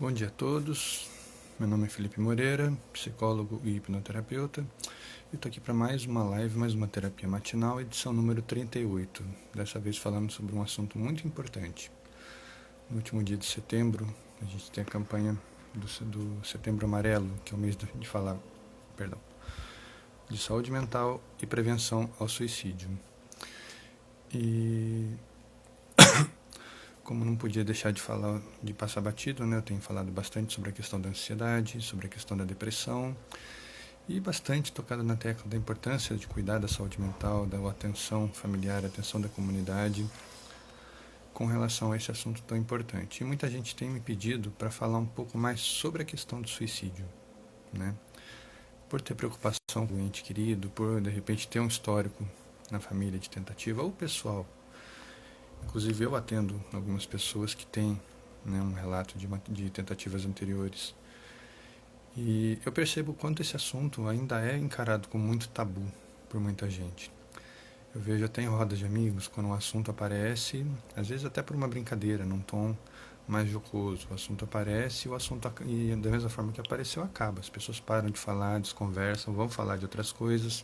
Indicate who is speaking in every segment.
Speaker 1: Bom dia a todos, meu nome é Felipe Moreira, psicólogo e hipnoterapeuta. Eu estou aqui para mais uma live, mais uma terapia matinal, edição número 38. Dessa vez falando sobre um assunto muito importante. No último dia de setembro, a gente tem a campanha do Setembro Amarelo, que é o mês de saúde mental e prevenção ao suicídio. E como não podia deixar de passar batido, né? Eu tenho falado bastante sobre a questão da ansiedade, sobre a questão da depressão e bastante tocado na tecla da importância de cuidar da saúde mental, da atenção familiar, atenção da comunidade com relação a esse assunto tão importante. E muita gente tem me pedido para falar um pouco mais sobre a questão do suicídio, né? Por ter preocupação com o ente querido, por de repente ter um histórico na família de tentativa, ou pessoal. Inclusive eu atendo algumas pessoas que têm, né, um relato de tentativas anteriores. E eu percebo o quanto esse assunto ainda é encarado com muito tabu por muita gente. Eu vejo até em rodas de amigos, quando um assunto aparece, às vezes até por uma brincadeira, num tom mais jocoso. O assunto aparece e da mesma forma que apareceu, acaba. As pessoas param de falar, desconversam, vão falar de outras coisas.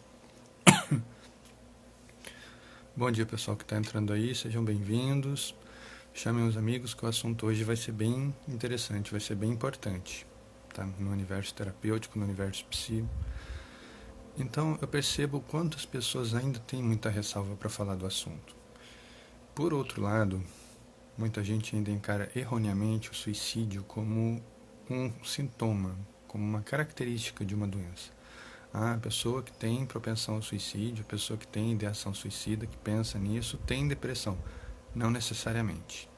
Speaker 1: Bom dia, pessoal que está entrando aí, sejam bem-vindos. Chamem os amigos que o assunto hoje vai ser bem interessante, vai ser bem importante, tá? No universo terapêutico, no universo psi. Então, eu percebo quantas pessoas ainda têm muita ressalva para falar do assunto. Por outro lado, muita gente ainda encara erroneamente o suicídio como um sintoma, como uma característica de uma doença. A pessoa que tem propensão ao suicídio, a pessoa que tem ideação suicida, que pensa nisso, tem depressão. Não necessariamente.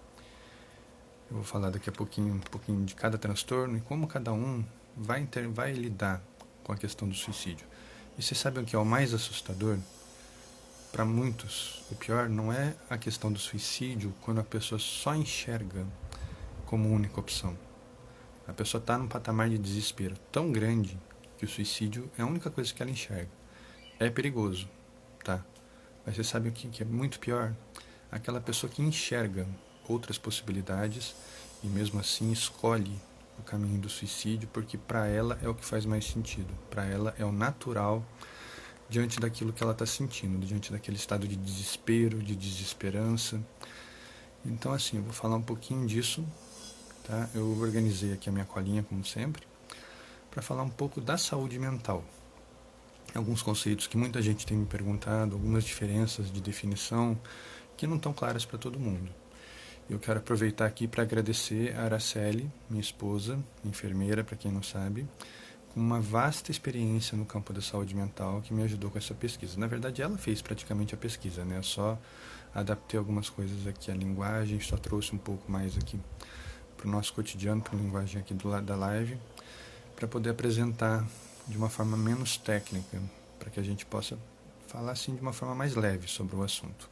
Speaker 1: Eu vou falar daqui a pouquinho, um pouquinho de cada transtorno e como cada um vai lidar com a questão do suicídio. E vocês sabem o que é o mais assustador? Para muitos, o pior não é a questão do suicídio quando a pessoa só enxerga como única opção. A pessoa está num patamar de desespero tão grande que o suicídio é a única coisa que ela enxerga. É perigoso, tá? Mas você sabe o que é muito pior? Aquela pessoa que enxerga outras possibilidades e mesmo assim escolhe o caminho do suicídio porque para ela é o que faz mais sentido. Para ela é o natural diante daquilo que ela está sentindo, diante daquele estado de desespero, de desesperança. Então assim, eu vou falar um pouquinho disso, tá? Eu organizei aqui a minha colinha como sempre, para falar um pouco da saúde mental. Alguns conceitos que muita gente tem me perguntado, algumas diferenças de definição que não estão claras para todo mundo. Eu quero aproveitar aqui para agradecer a Araceli, minha esposa, enfermeira, para quem não sabe, com uma vasta experiência no campo da saúde mental que me ajudou com essa pesquisa. Na verdade, ela fez praticamente a pesquisa, né? Eu só adaptei algumas coisas aqui, a linguagem, só trouxe um pouco mais aqui para o nosso cotidiano, para a linguagem aqui do lado da live, para poder apresentar de uma forma menos técnica, para que a gente possa falar assim de uma forma mais leve sobre o assunto.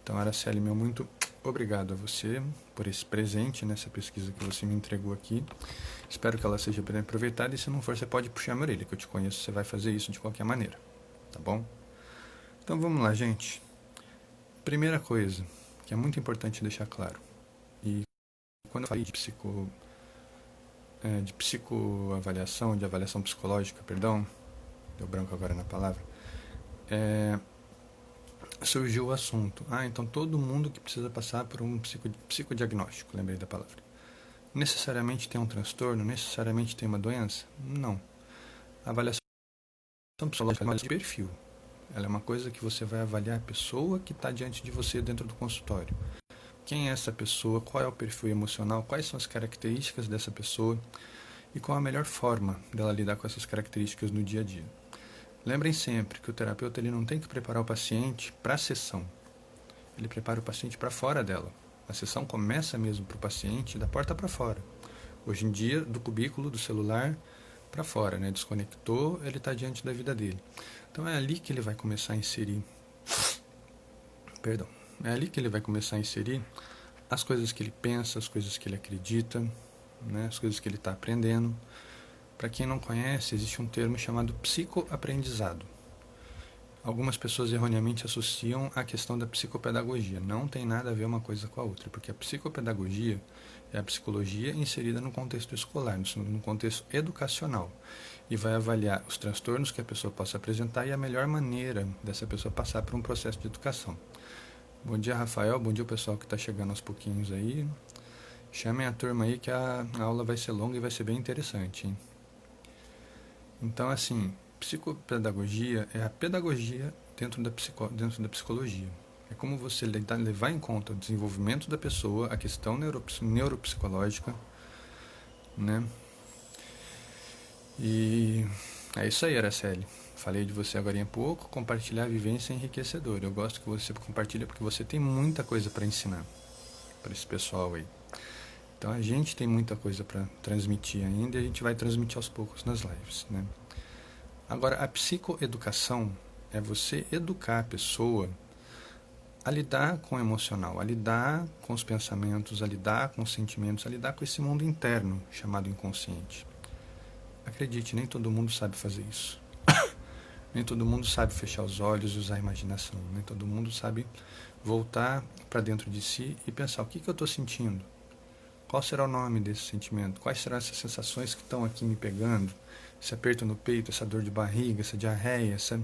Speaker 1: Então, Araceli, meu muito obrigado a você por esse presente, nessa pesquisa que você me entregou aqui. Espero que ela seja bem aproveitada e se não for, você pode puxar a minha orelha, que eu te conheço, você vai fazer isso de qualquer maneira, tá bom? Então vamos lá, gente. Primeira coisa, que é muito importante deixar claro, e quando eu falei de psicoavaliação, de avaliação psicológica, perdão, deu branco agora na palavra, surgiu o assunto. Então todo mundo que precisa passar por um psicodiagnóstico, lembrei da palavra. Necessariamente tem um transtorno? Necessariamente tem uma doença? Não. A avaliação psicológica é de perfil. Ela é uma coisa que você vai avaliar a pessoa que está diante de você dentro do consultório. Quem é essa pessoa? Qual é o perfil emocional? Quais são as características dessa pessoa? E qual a melhor forma dela lidar com essas características no dia a dia? Lembrem sempre que o terapeuta ele não tem que preparar o paciente para a sessão. Ele prepara o paciente para fora dela. A sessão começa mesmo para o paciente da porta para fora. Hoje em dia, do cubículo, do celular para fora, né? Desconectou, ele está diante da vida dele. Então é ali que ele vai começar a inserir... É ali que ele vai começar a inserir as coisas que ele pensa, as coisas que ele acredita, né? As coisas que ele está aprendendo. Para quem não conhece, existe um termo chamado psicoaprendizado. algumas pessoas erroneamente associam a questão da psicopedagogia. Não tem nada a ver uma coisa com a outra, porque a psicopedagogia é a psicologia inserida no contexto escolar, no contexto educacional, e vai avaliar os transtornos que a pessoa possa apresentar e a melhor maneira dessa pessoa passar por um processo de educação. Bom dia, Rafael. Bom dia, o pessoal que está chegando aos pouquinhos aí. Chamem a turma aí que a aula vai ser longa e vai ser bem interessante, hein? Então, assim, psicopedagogia é a pedagogia dentro da psicologia. É como você levar em conta o desenvolvimento da pessoa, a questão neuropsicológica, né? E é isso aí, Araceli. Falei de você agora em pouco. Compartilhar a vivência é enriquecedor. Eu gosto que você compartilhe porque você tem muita coisa para ensinar para esse pessoal aí. Então a gente tem muita coisa para transmitir ainda e a gente vai transmitir aos poucos nas lives, né? Agora, a psicoeducação é você educar a pessoa a lidar com o emocional, a lidar com os pensamentos, a lidar com os sentimentos, a lidar com esse mundo interno chamado inconsciente. Acredite, nem todo mundo sabe fazer isso. Nem todo mundo sabe fechar os olhos e usar a imaginação. Nem todo mundo sabe voltar para dentro de si e pensar: o que eu estou sentindo? Qual será o nome desse sentimento? Quais serão essas sensações que estão aqui me pegando? Esse aperto no peito, essa dor de barriga, essa diarreia, essa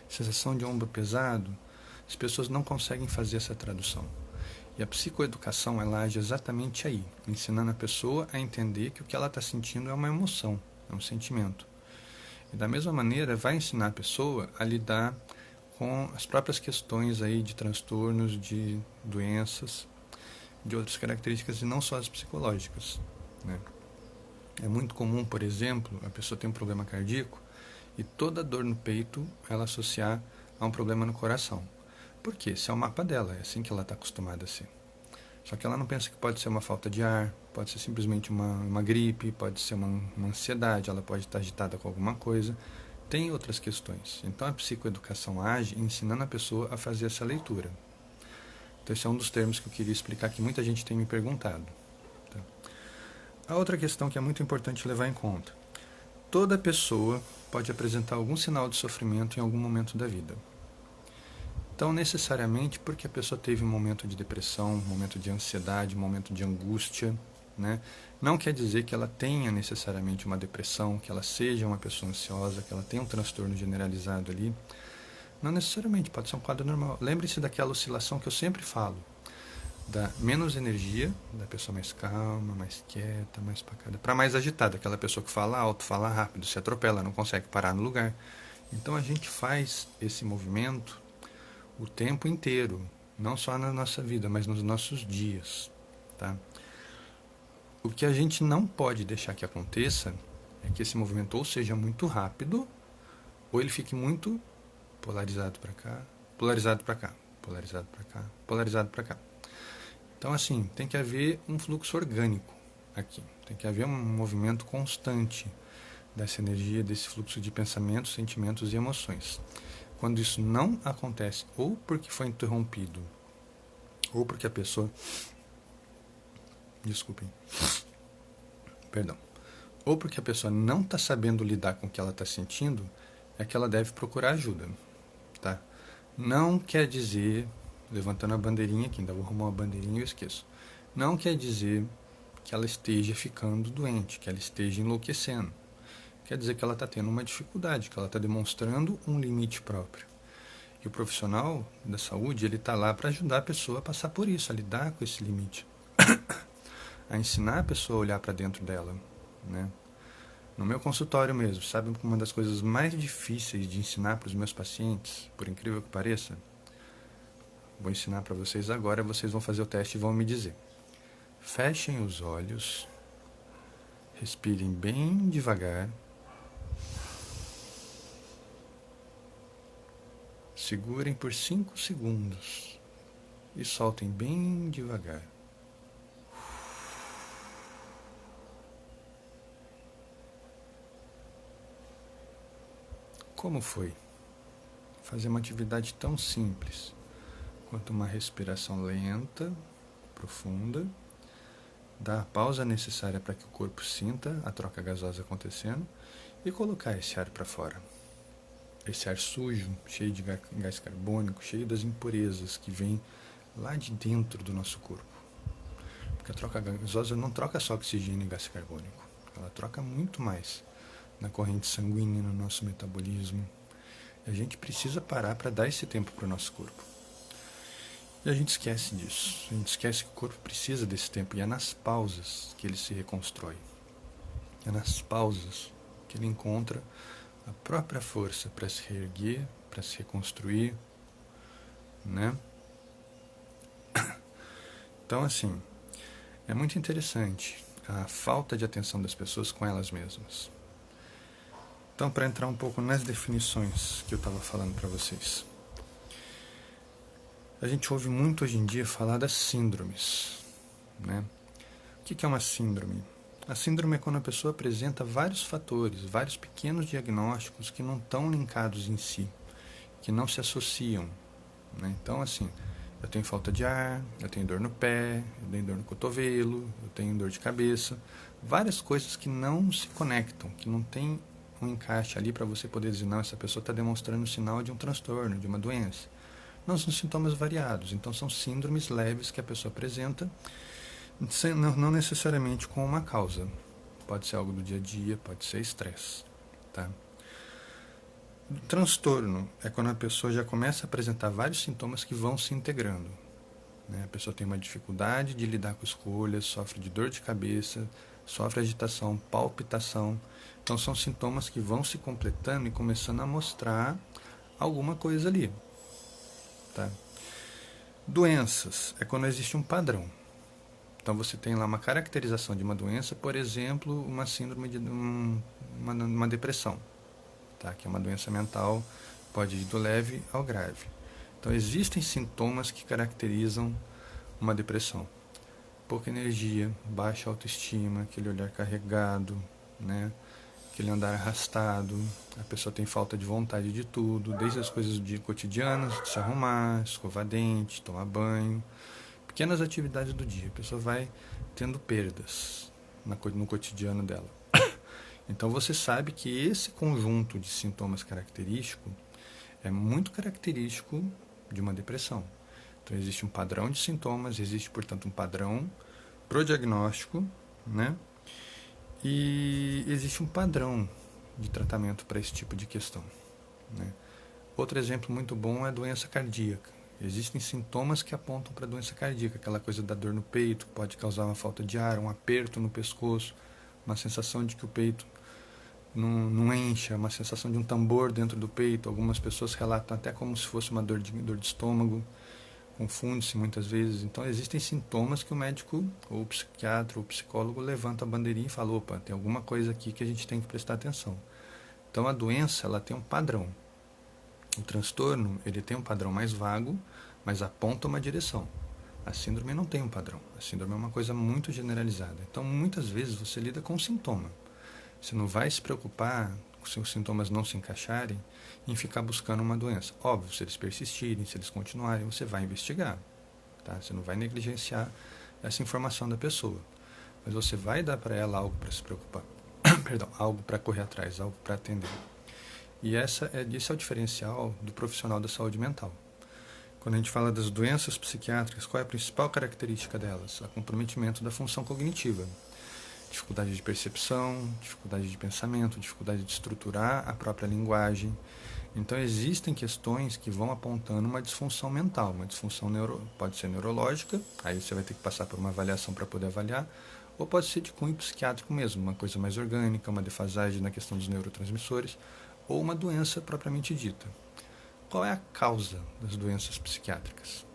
Speaker 1: sensação de ombro pesado? As pessoas não conseguem fazer essa tradução. E a psicoeducação, ela age exatamente aí, ensinando a pessoa a entender que o que ela está sentindo é uma emoção, é um sentimento. E da mesma maneira, vai ensinar a pessoa a lidar com as próprias questões aí de transtornos, de doenças, de outras características e não só as psicológicas, né? É muito comum, por exemplo, a pessoa tem um problema cardíaco e toda dor no peito ela associar a um problema no coração. Por quê? Esse é o mapa dela, é assim que ela está acostumada a ser. Só que ela não pensa que pode ser uma falta de ar, pode ser simplesmente uma gripe, pode ser uma ansiedade, ela pode estar agitada com alguma coisa. Tem outras questões. Então a psicoeducação age ensinando a pessoa a fazer essa leitura. Então esse é um dos termos que eu queria explicar que muita gente tem me perguntado. Tá? A outra questão que é muito importante levar em conta. Toda pessoa pode apresentar algum sinal de sofrimento em algum momento da vida. Então, necessariamente, porque a pessoa teve um momento de depressão, um momento de ansiedade, um momento de angústia, né? Não quer dizer que ela tenha necessariamente uma depressão, que ela seja uma pessoa ansiosa, que ela tenha um transtorno generalizado ali. Não necessariamente, pode ser um quadro normal. Lembre-se daquela oscilação que eu sempre falo, da menos energia, da pessoa mais calma, mais quieta, mais pacata, para mais agitada, aquela pessoa que fala alto, fala rápido, se atropela, não consegue parar no lugar. Então a gente faz esse movimento o tempo inteiro, não só na nossa vida, mas nos nossos dias, tá? O que a gente não pode deixar que aconteça é que esse movimento ou seja muito rápido, ou ele fique muito polarizado para cá, polarizado para cá, polarizado para cá, polarizado para cá. Então, assim, tem que haver um fluxo orgânico aqui. Tem que haver um movimento constante dessa energia, desse fluxo de pensamentos, sentimentos e emoções. Quando isso não acontece, ou porque foi interrompido, ou porque a pessoa... Desculpem. Perdão. Ou porque a pessoa não está sabendo lidar com o que ela está sentindo, é que ela deve procurar ajuda. Tá? Não quer dizer, levantando a bandeirinha aqui, ainda vou arrumar uma bandeirinha e eu esqueço. Não quer dizer que ela esteja ficando doente, que ela esteja enlouquecendo. Quer dizer que ela está tendo uma dificuldade, que ela está demonstrando um limite próprio. E o profissional da saúde, ele está lá para ajudar a pessoa a passar por isso, a lidar com esse limite. A ensinar a pessoa a olhar para dentro dela, né? No meu consultório mesmo, sabe uma das coisas mais difíceis de ensinar para os meus pacientes, por incrível que pareça? Vou ensinar para vocês agora, vocês vão fazer o teste e vão me dizer. Fechem os olhos, respirem bem devagar, segurem por 5 segundos e soltem bem devagar. Como foi fazer uma atividade tão simples quanto uma respiração lenta, profunda, dar a pausa necessária para que o corpo sinta a troca gasosa acontecendo e colocar esse ar para fora? esse ar sujo, cheio de gás carbônico, cheio das impurezas que vem lá de dentro do nosso corpo. Porque a troca gasosa não troca só oxigênio e gás carbônico, ela troca muito mais na corrente sanguínea, no nosso metabolismo. E a gente precisa parar para dar esse tempo para o nosso corpo. E a gente esquece disso. A gente esquece que o corpo precisa desse tempo. E é nas pausas que ele se reconstrói. É nas pausas que ele encontra a própria força para se reerguer, para se reconstruir, né? Então, assim, é muito interessante a falta de atenção das pessoas com elas mesmas. Então, para entrar um pouco nas definições que eu estava falando para vocês. A gente ouve muito hoje em dia falar das síndromes, né? O que é uma síndrome? A síndrome é quando a pessoa apresenta vários fatores, vários pequenos diagnósticos que não estão linkados em si, que não se associam, né? Então, assim, eu tenho falta de ar, eu tenho dor no pé, eu tenho dor no cotovelo, eu tenho dor de cabeça, várias coisas que não se conectam, que não tem um encaixe ali para você poder dizer, não, essa pessoa está demonstrando um sinal de um transtorno, de uma doença. Não são sintomas variados, então são síndromes leves que a pessoa apresenta, não necessariamente com uma causa. Pode ser algo do dia a dia, pode ser estresse, tá? O transtorno é quando a pessoa já começa a apresentar vários sintomas que vão se integrando, né? A pessoa tem uma dificuldade de lidar com escolhas, sofre de dor de cabeça, sofre agitação, palpitação. Então são sintomas que vão se completando e começando a mostrar alguma coisa ali, tá? Doenças é quando existe um padrão. Então você tem lá uma caracterização de uma doença, por exemplo, uma síndrome de uma depressão, tá? Que é uma doença mental, pode ir do leve ao grave. Então existem sintomas que caracterizam uma depressão. Pouca energia, baixa autoestima, aquele olhar carregado, né? Aquele andar arrastado, a pessoa tem falta de vontade de tudo, desde as coisas do dia cotidianas, de se arrumar, escovar dente, tomar banho, pequenas atividades do dia. A pessoa vai tendo perdas no cotidiano dela. Então você sabe que esse conjunto de sintomas característico é muito característico de uma depressão. Então existe um padrão de sintomas, existe, portanto, um padrão pro diagnóstico, né? E existe um padrão de tratamento para esse tipo de questão, né? Outro exemplo muito bom é a doença cardíaca. Existem sintomas que apontam para a doença cardíaca, aquela coisa da dor no peito, que pode causar uma falta de ar, um aperto no pescoço, uma sensação de que o peito não enche, uma sensação de um tambor dentro do peito. Algumas pessoas relatam até como se fosse uma dor de estômago, confunde-se muitas vezes. Então existem sintomas que o médico, ou o psiquiatra, ou o psicólogo levanta a bandeirinha e fala, opa, tem alguma coisa aqui que a gente tem que prestar atenção. Então a doença, ela tem um padrão. O transtorno, ele tem um padrão mais vago, mas aponta uma direção. A síndrome não tem um padrão. A síndrome é uma coisa muito generalizada. Então muitas vezes você lida com um sintoma. Você não vai se preocupar, se os sintomas não se encaixarem, em ficar buscando uma doença. Óbvio, se eles persistirem, se eles continuarem, você vai investigar, tá? Você não vai negligenciar essa informação da pessoa, mas você vai dar para ela algo para se preocupar, perdão, algo para correr atrás, algo para atender. E esse é o diferencial do profissional da saúde mental. Quando a gente fala das doenças psiquiátricas, qual é a principal característica delas? O comprometimento da função cognitiva. Dificuldade de percepção, dificuldade de pensamento, dificuldade de estruturar a própria linguagem. Então existem questões que vão apontando uma disfunção mental, uma disfunção pode ser neurológica, aí você vai ter que passar por uma avaliação para poder avaliar, ou pode ser de cunho psiquiátrico mesmo, uma coisa mais orgânica, uma defasagem na questão dos neurotransmissores, ou uma doença propriamente dita. Qual é a causa das doenças psiquiátricas?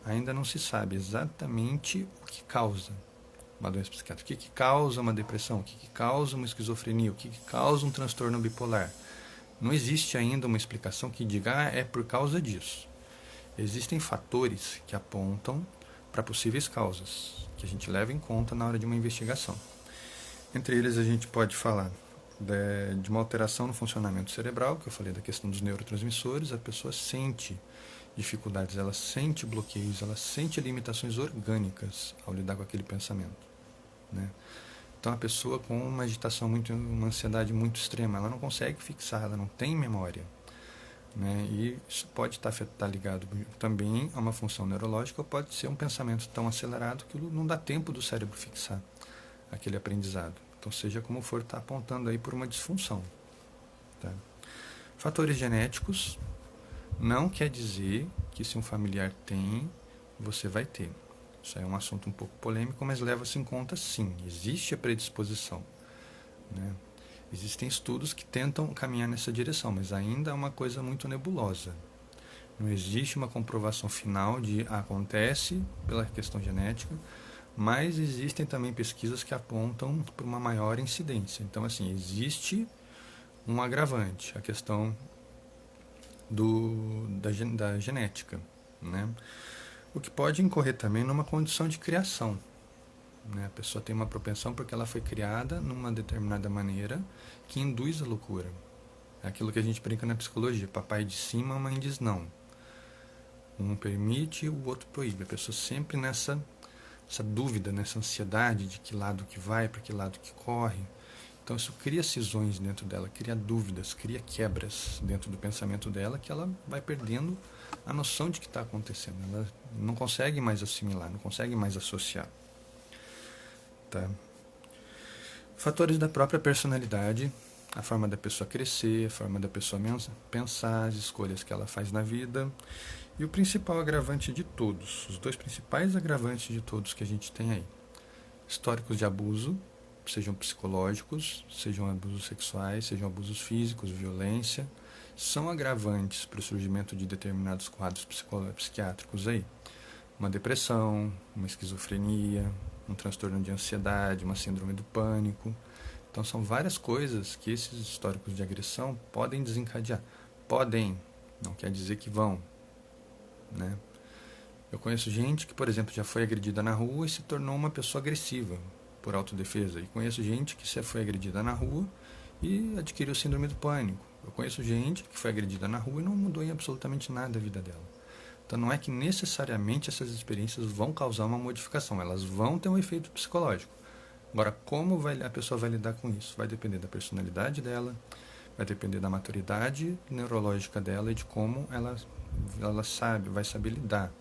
Speaker 1: Ainda não se sabe exatamente o que causa uma doença psiquiátrica. O que causa uma depressão? O que causa uma esquizofrenia? O que causa um transtorno bipolar? Não existe ainda uma explicação que diga, é por causa disso. Existem fatores que apontam para possíveis causas, que a gente leva em conta na hora de uma investigação. Entre eles a gente pode falar de uma alteração no funcionamento cerebral, que eu falei da questão dos neurotransmissores. A pessoa sente dificuldades, ela sente bloqueios, ela sente limitações orgânicas ao lidar com aquele pensamento, né? Então a pessoa com uma agitação uma ansiedade muito extrema, ela não consegue fixar, ela não tem memória. né? E isso pode estar ligado também a uma função neurológica, ou pode ser um pensamento tão acelerado que não dá tempo do cérebro fixar aquele aprendizado. Então, seja como for, está apontando aí por uma disfunção. Tá? Fatores genéticos não quer dizer que se um familiar tem, você vai ter. Isso é um assunto um pouco polêmico, mas leva-se em conta sim, existe a predisposição, né? Existem estudos que tentam caminhar nessa direção, mas ainda é uma coisa muito nebulosa. Não existe uma comprovação final de acontece pela questão genética, mas existem também pesquisas que apontam para uma maior incidência. Então, assim, existe um agravante, a questão da genética, né? O que pode incorrer também numa condição de criação, né? A pessoa tem uma propensão porque ela foi criada numa determinada maneira que induz a loucura. É aquilo que a gente brinca na psicologia: papai diz sim, mamãe diz não. Um permite, o outro proíbe. A pessoa sempre nessa dúvida, nessa ansiedade de que lado que vai, para que lado que corre. Então isso cria cisões dentro dela, cria dúvidas, cria quebras dentro do pensamento dela, que ela vai perdendo a noção de que está acontecendo. Ela não consegue mais assimilar, não consegue mais associar. Tá? Fatores da própria personalidade, a forma da pessoa crescer, a forma da pessoa pensar, as escolhas que ela faz na vida. E o principal agravante de todos, os dois principais agravantes de todos que a gente tem aí: históricos de abuso, sejam psicológicos, sejam abusos sexuais, sejam abusos físicos, violência, são agravantes para o surgimento de determinados quadros psiquiátricos aí. Uma depressão, uma esquizofrenia, um transtorno de ansiedade, uma síndrome do pânico. Então são várias coisas que esses históricos de agressão podem desencadear. Podem, não quer dizer que vão, né? Eu conheço gente que, por exemplo, já foi agredida na rua e se tornou uma pessoa agressiva por autodefesa. E conheço gente que já foi agredida na rua e adquiriu síndrome do pânico. Eu conheço gente que foi agredida na rua e não mudou em absolutamente nada a vida dela. Então não é que necessariamente essas experiências vão causar uma modificação, elas vão ter um efeito psicológico. Agora, como a pessoa vai lidar com isso? Vai depender da personalidade dela, vai depender da maturidade neurológica dela e de como ela vai saber lidar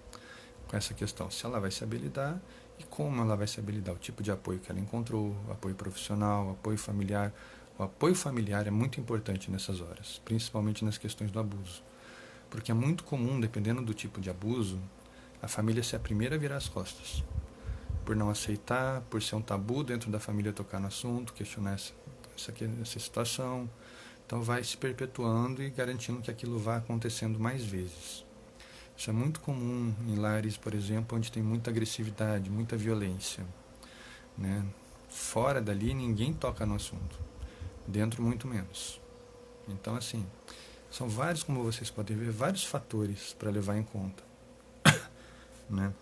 Speaker 1: com essa questão. Se ela vai saber lidar e como ela vai saber lidar, o tipo de apoio que ela encontrou, apoio profissional, apoio familiar. O apoio familiar é muito importante nessas horas, principalmente nas questões do abuso. Porque é muito comum, dependendo do tipo de abuso, a família ser a primeira a virar as costas. Por não aceitar, por ser um tabu dentro da família tocar no assunto, questionar essa situação. Então vai se perpetuando e garantindo que aquilo vá acontecendo mais vezes. Isso é muito comum em lares, por exemplo, onde tem muita agressividade, muita violência, né? Fora dali ninguém toca no assunto. Dentro muito menos. Então, assim, são vários, como vocês podem ver, vários fatores para levar em conta, né?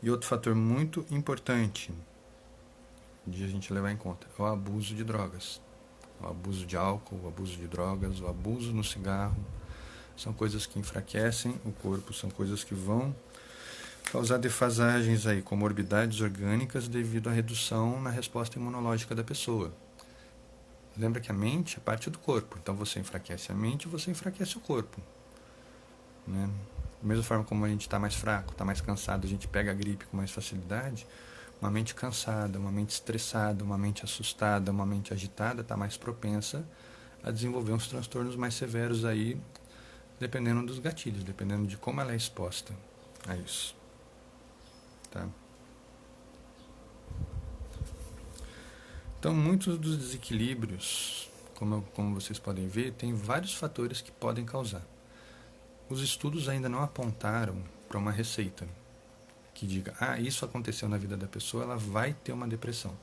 Speaker 1: E outro fator muito importante de a gente levar em conta é o abuso de drogas. O abuso de álcool, o abuso de drogas, o abuso no cigarro. São coisas que enfraquecem o corpo, são coisas que vão causar defasagens aí, comorbidades orgânicas devido à redução na resposta imunológica da pessoa. Lembra que a mente é parte do corpo, então você enfraquece a mente e você enfraquece o corpo, né? Da mesma forma como a gente está mais fraco, está mais cansado, a gente pega a gripe com mais facilidade. Uma mente cansada, uma mente estressada, uma mente assustada, uma mente agitada está mais propensa a desenvolver uns transtornos mais severos aí, dependendo dos gatilhos, dependendo de como ela é exposta a isso. Tá? Então, muitos dos desequilíbrios, como vocês podem ver, tem vários fatores que podem causar. Os estudos ainda não apontaram para uma receita que diga, isso aconteceu na vida da pessoa, ela vai ter uma depressão.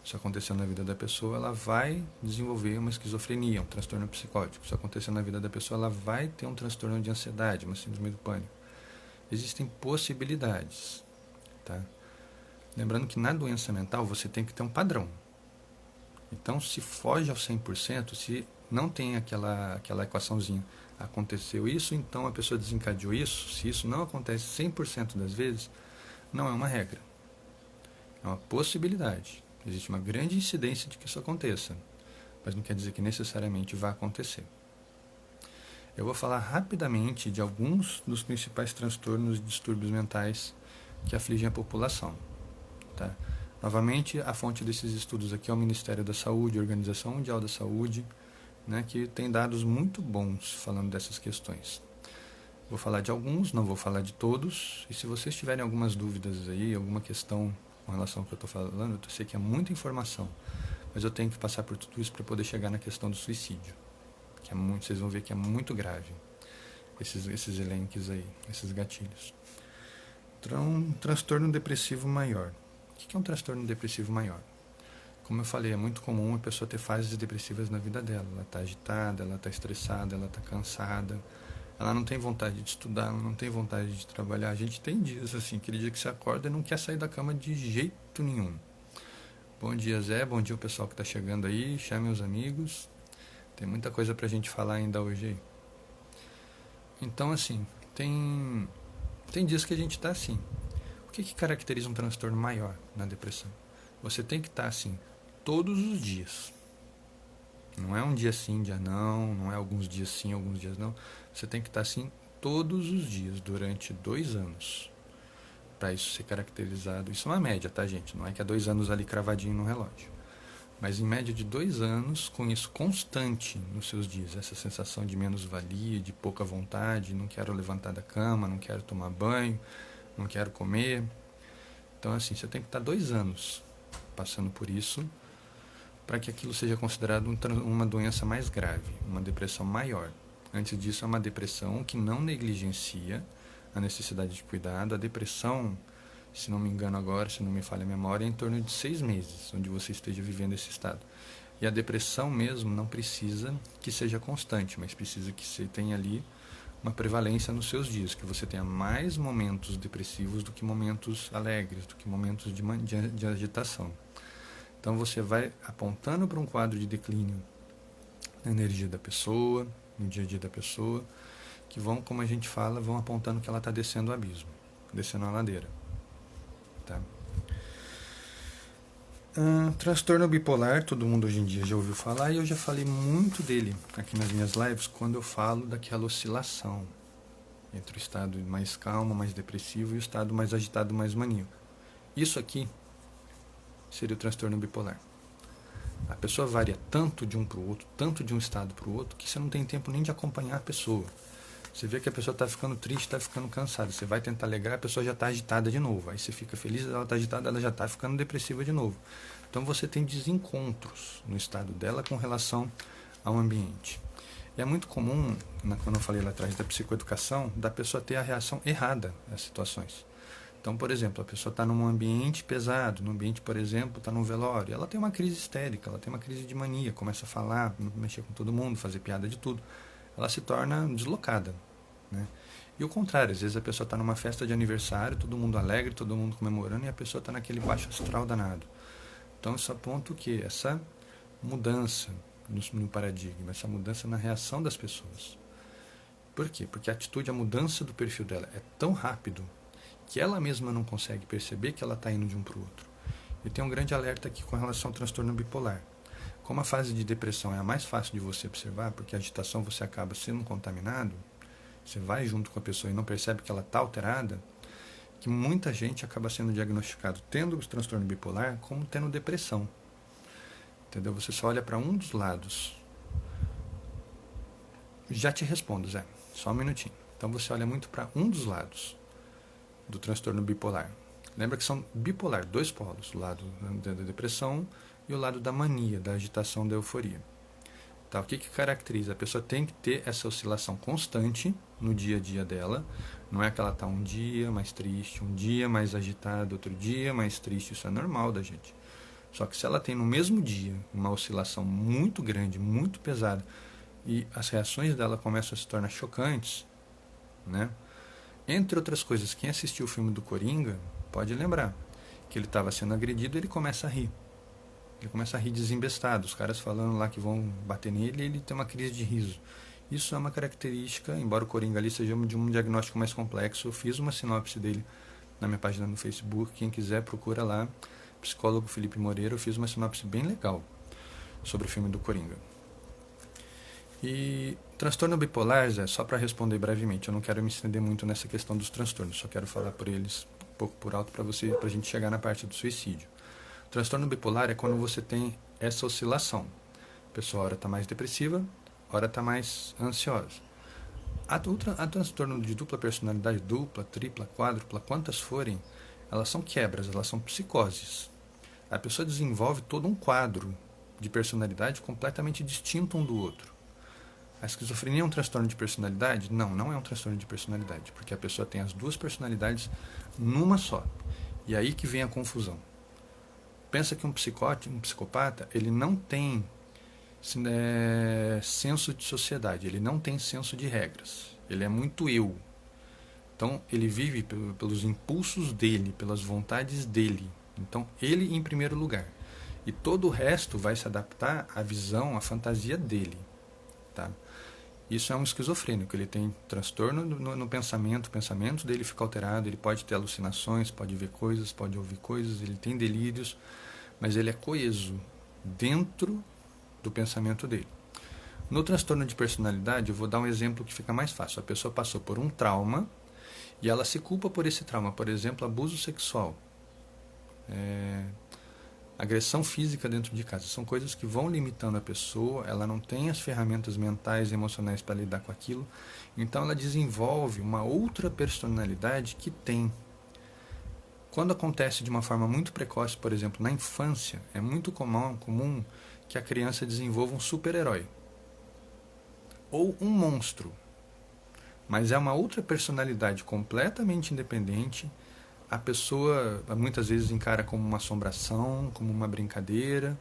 Speaker 1: Isso aconteceu na vida da pessoa, ela vai desenvolver uma esquizofrenia, um transtorno psicótico. Isso aconteceu na vida da pessoa, ela vai ter um transtorno de ansiedade, uma síndrome do pânico. Existem possibilidades, tá? Lembrando que na doença mental você tem que ter um padrão. Então, se foge ao 100%, se não tem aquela equaçãozinha, aconteceu isso, então a pessoa desencadeou isso, se isso não acontece 100% das vezes, não é uma regra. É uma possibilidade. Existe uma grande incidência de que isso aconteça, mas não quer dizer que necessariamente vai acontecer. Eu vou falar rapidamente de alguns dos principais transtornos e distúrbios mentais que afligem a população. Tá? Novamente, a fonte desses estudos aqui é o Ministério da Saúde, a Organização Mundial da Saúde, né, que tem dados muito bons falando dessas questões. Vou falar de alguns, não vou falar de todos, e se vocês tiverem algumas dúvidas aí, alguma questão com relação ao que eu estou falando, eu sei que é muita informação, mas eu tenho que passar por tudo isso para poder chegar na questão do suicídio, que é muito, vocês vão ver que é muito grave, esses elenques aí, esses gatilhos. Então, transtorno depressivo maior. O que é um transtorno depressivo maior? Como eu falei, é muito comum a pessoa ter fases depressivas na vida dela. Ela está agitada, ela está estressada, ela está cansada, ela não tem vontade de estudar, ela não tem vontade de trabalhar. A gente tem dias assim, aquele dia que você acorda e não quer sair da cama de jeito nenhum. Bom dia, Zé, bom dia o pessoal que está chegando aí, chame os amigos. Tem muita coisa para a gente falar ainda hoje aí. Então, assim, tem dias que a gente está assim. O que caracteriza um transtorno maior na depressão? Você tem que estar assim todos os dias. Não é um dia sim, dia não, não é alguns dias sim, alguns dias não. Você tem que estar assim todos os dias durante 2 anos. Para isso ser caracterizado. Isso é uma média, tá, gente? Não é que é 2 anos ali cravadinho no relógio. Mas em média de 2 anos, com isso constante nos seus dias. Essa sensação de menos-valia, de pouca vontade, não quero levantar da cama, não quero tomar banho, não quero comer. Então, assim, você tem que estar 2 anos passando por isso para que aquilo seja considerado uma doença mais grave, uma depressão maior. Antes disso, é uma depressão que não negligencia a necessidade de cuidado. A depressão, se não me engano agora, se não me falha a memória, é em torno de 6 meses, onde você esteja vivendo esse estado. E a depressão mesmo não precisa que seja constante, mas precisa que você tenha ali uma prevalência nos seus dias, que você tenha mais momentos depressivos do que momentos alegres, do que momentos de agitação. Então você vai apontando para um quadro de declínio na energia da pessoa, no dia a dia da pessoa, que vão, como a gente fala, vão apontando que ela está descendo o abismo, descendo a ladeira. Tá? Transtorno bipolar, todo mundo hoje em dia já ouviu falar, e eu já falei muito dele aqui nas minhas lives, quando eu falo daquela oscilação entre o estado mais calmo, mais depressivo, e o estado mais agitado, mais maníaco. Isso aqui seria o transtorno bipolar. A pessoa varia tanto de um para o outro, tanto de um estado para o outro, que você não tem tempo nem de acompanhar a pessoa. Você vê que a pessoa está ficando triste, está ficando cansada. Você vai tentar alegrar, a pessoa já está agitada de novo. Aí você fica feliz, ela está agitada, ela já está ficando depressiva de novo. Então você tem desencontros no estado dela com relação ao ambiente. E é muito comum, quando eu falei lá atrás da psicoeducação, da pessoa ter a reação errada às situações. Então, por exemplo, a pessoa está num ambiente pesado, num ambiente, por exemplo, está num velório, ela tem uma crise histérica, ela tem uma crise de mania, começa a falar, mexer com todo mundo, fazer piada de tudo. Ela se torna deslocada. Né? E o contrário, às vezes a pessoa está numa festa de aniversário, todo mundo alegre, todo mundo comemorando, e a pessoa está naquele baixo astral danado. Então, isso aponta o quê? Essa mudança no paradigma, essa mudança na reação das pessoas. Por quê? Porque a atitude, a mudança do perfil dela é tão rápido que ela mesma não consegue perceber que ela está indo de um para o outro. E tem um grande alerta aqui com relação ao transtorno bipolar. Como a fase de depressão é a mais fácil de você observar, porque a agitação você acaba sendo contaminado, você vai junto com a pessoa e não percebe que ela está alterada, que muita gente acaba sendo diagnosticado tendo o transtorno bipolar como tendo depressão. Entendeu? Você só olha para um dos lados. Já te respondo, Zé. Só um minutinho. Então você olha muito para um dos lados do transtorno bipolar. Lembra que são bipolar, 2 polos, o lado da depressão e o lado da mania, da agitação, da euforia. Tá, o que caracteriza? A pessoa tem que ter essa oscilação constante no dia a dia dela. Não é que ela está um dia mais triste, um dia mais agitada, outro dia mais triste. Isso é normal da gente. Só que se ela tem no mesmo dia uma oscilação muito grande, muito pesada, e as reações dela começam a se tornar chocantes, né? Entre outras coisas, quem assistiu o filme do Coringa pode lembrar que ele estava sendo agredido e ele começa a rir. Ele começa a rir desembestado, os caras falando lá que vão bater nele e ele tem uma crise de riso. Isso é uma característica, embora o Coringa ali seja de um diagnóstico mais complexo. Eu fiz uma sinopse dele na minha página no Facebook, quem quiser procura lá, psicólogo Felipe Moreira. Eu fiz uma sinopse bem legal sobre o filme do Coringa. E transtorno bipolar, Zé, só para responder brevemente, eu não quero me estender muito nessa questão dos transtornos, só quero falar por eles um pouco por alto para a gente chegar na parte do suicídio. O transtorno bipolar é quando você tem essa oscilação. A pessoa hora está mais depressiva, hora está mais ansiosa. A transtorno de dupla personalidade, dupla, tripla, quádrupla, quantas forem, elas são quebras, elas são psicoses. A pessoa desenvolve todo um quadro de personalidade completamente distinto um do outro. A esquizofrenia é um transtorno de personalidade? Não, não é um transtorno de personalidade, porque a pessoa tem as duas personalidades numa só. E aí que vem a confusão. Pensa que um psicopata, ele não tem senso de sociedade, ele não tem senso de regras. Ele é muito eu. Então, ele vive pelos impulsos dele, pelas vontades dele. Então, ele em primeiro lugar. E todo o resto vai se adaptar à visão, à fantasia dele. Tá? Isso é um esquizofrênico, ele tem transtorno no pensamento, o pensamento dele fica alterado, ele pode ter alucinações, pode ver coisas, pode ouvir coisas, ele tem delírios, mas ele é coeso dentro do pensamento dele. No transtorno de personalidade, eu vou dar um exemplo que fica mais fácil. A pessoa passou por um trauma e ela se culpa por esse trauma, por exemplo, abuso sexual, agressão física dentro de casa. São coisas que vão limitando a pessoa, ela não tem as ferramentas mentais e emocionais para lidar com aquilo, então ela desenvolve uma outra personalidade que tem. Quando acontece de uma forma muito precoce, por exemplo, na infância, é muito comum que a criança desenvolva um super-herói ou um monstro, mas é uma outra personalidade completamente independente. A pessoa muitas vezes encara como uma assombração, como uma brincadeira,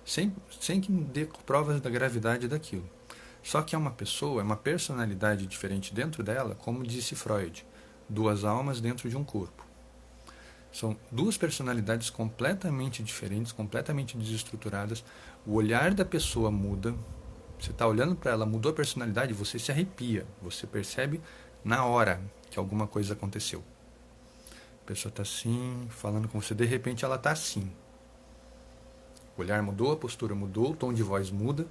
Speaker 1: sem que dê provas da gravidade daquilo. Só que é uma pessoa, é uma personalidade diferente dentro dela, como disse Freud, duas almas dentro de um corpo. São duas personalidades completamente diferentes, completamente desestruturadas. O olhar da pessoa muda. Você está olhando para ela, mudou a personalidade, você se arrepia. Você percebe na hora que alguma coisa aconteceu. A pessoa está assim, falando com você, de repente ela está assim. O olhar mudou, a postura mudou, o tom de voz muda.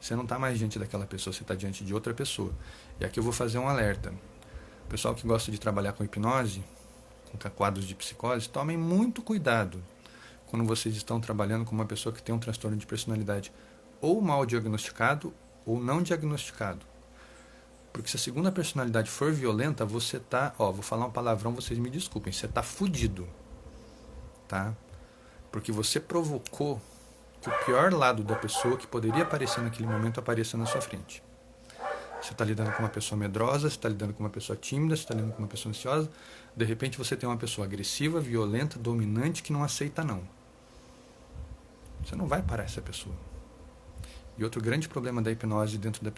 Speaker 1: Você não está mais diante daquela pessoa, você está diante de outra pessoa. E aqui eu vou fazer um alerta. O pessoal que gosta de trabalhar com hipnose, com quadros de psicose, tomem muito cuidado quando vocês estão trabalhando com uma pessoa que tem um transtorno de personalidade ou mal diagnosticado ou não diagnosticado. Porque se a segunda personalidade for violenta, você tá, vou falar um palavrão, vocês me desculpem, você tá fudido, tá? Porque você provocou que o pior lado da pessoa que poderia aparecer naquele momento apareça na sua frente. Você está lidando com uma pessoa medrosa, você está lidando com uma pessoa tímida, você está lidando com uma pessoa ansiosa, de repente você tem uma pessoa agressiva, violenta, dominante, que não aceita não. Você não vai parar essa pessoa. E outro grande problema da hipnose dentro da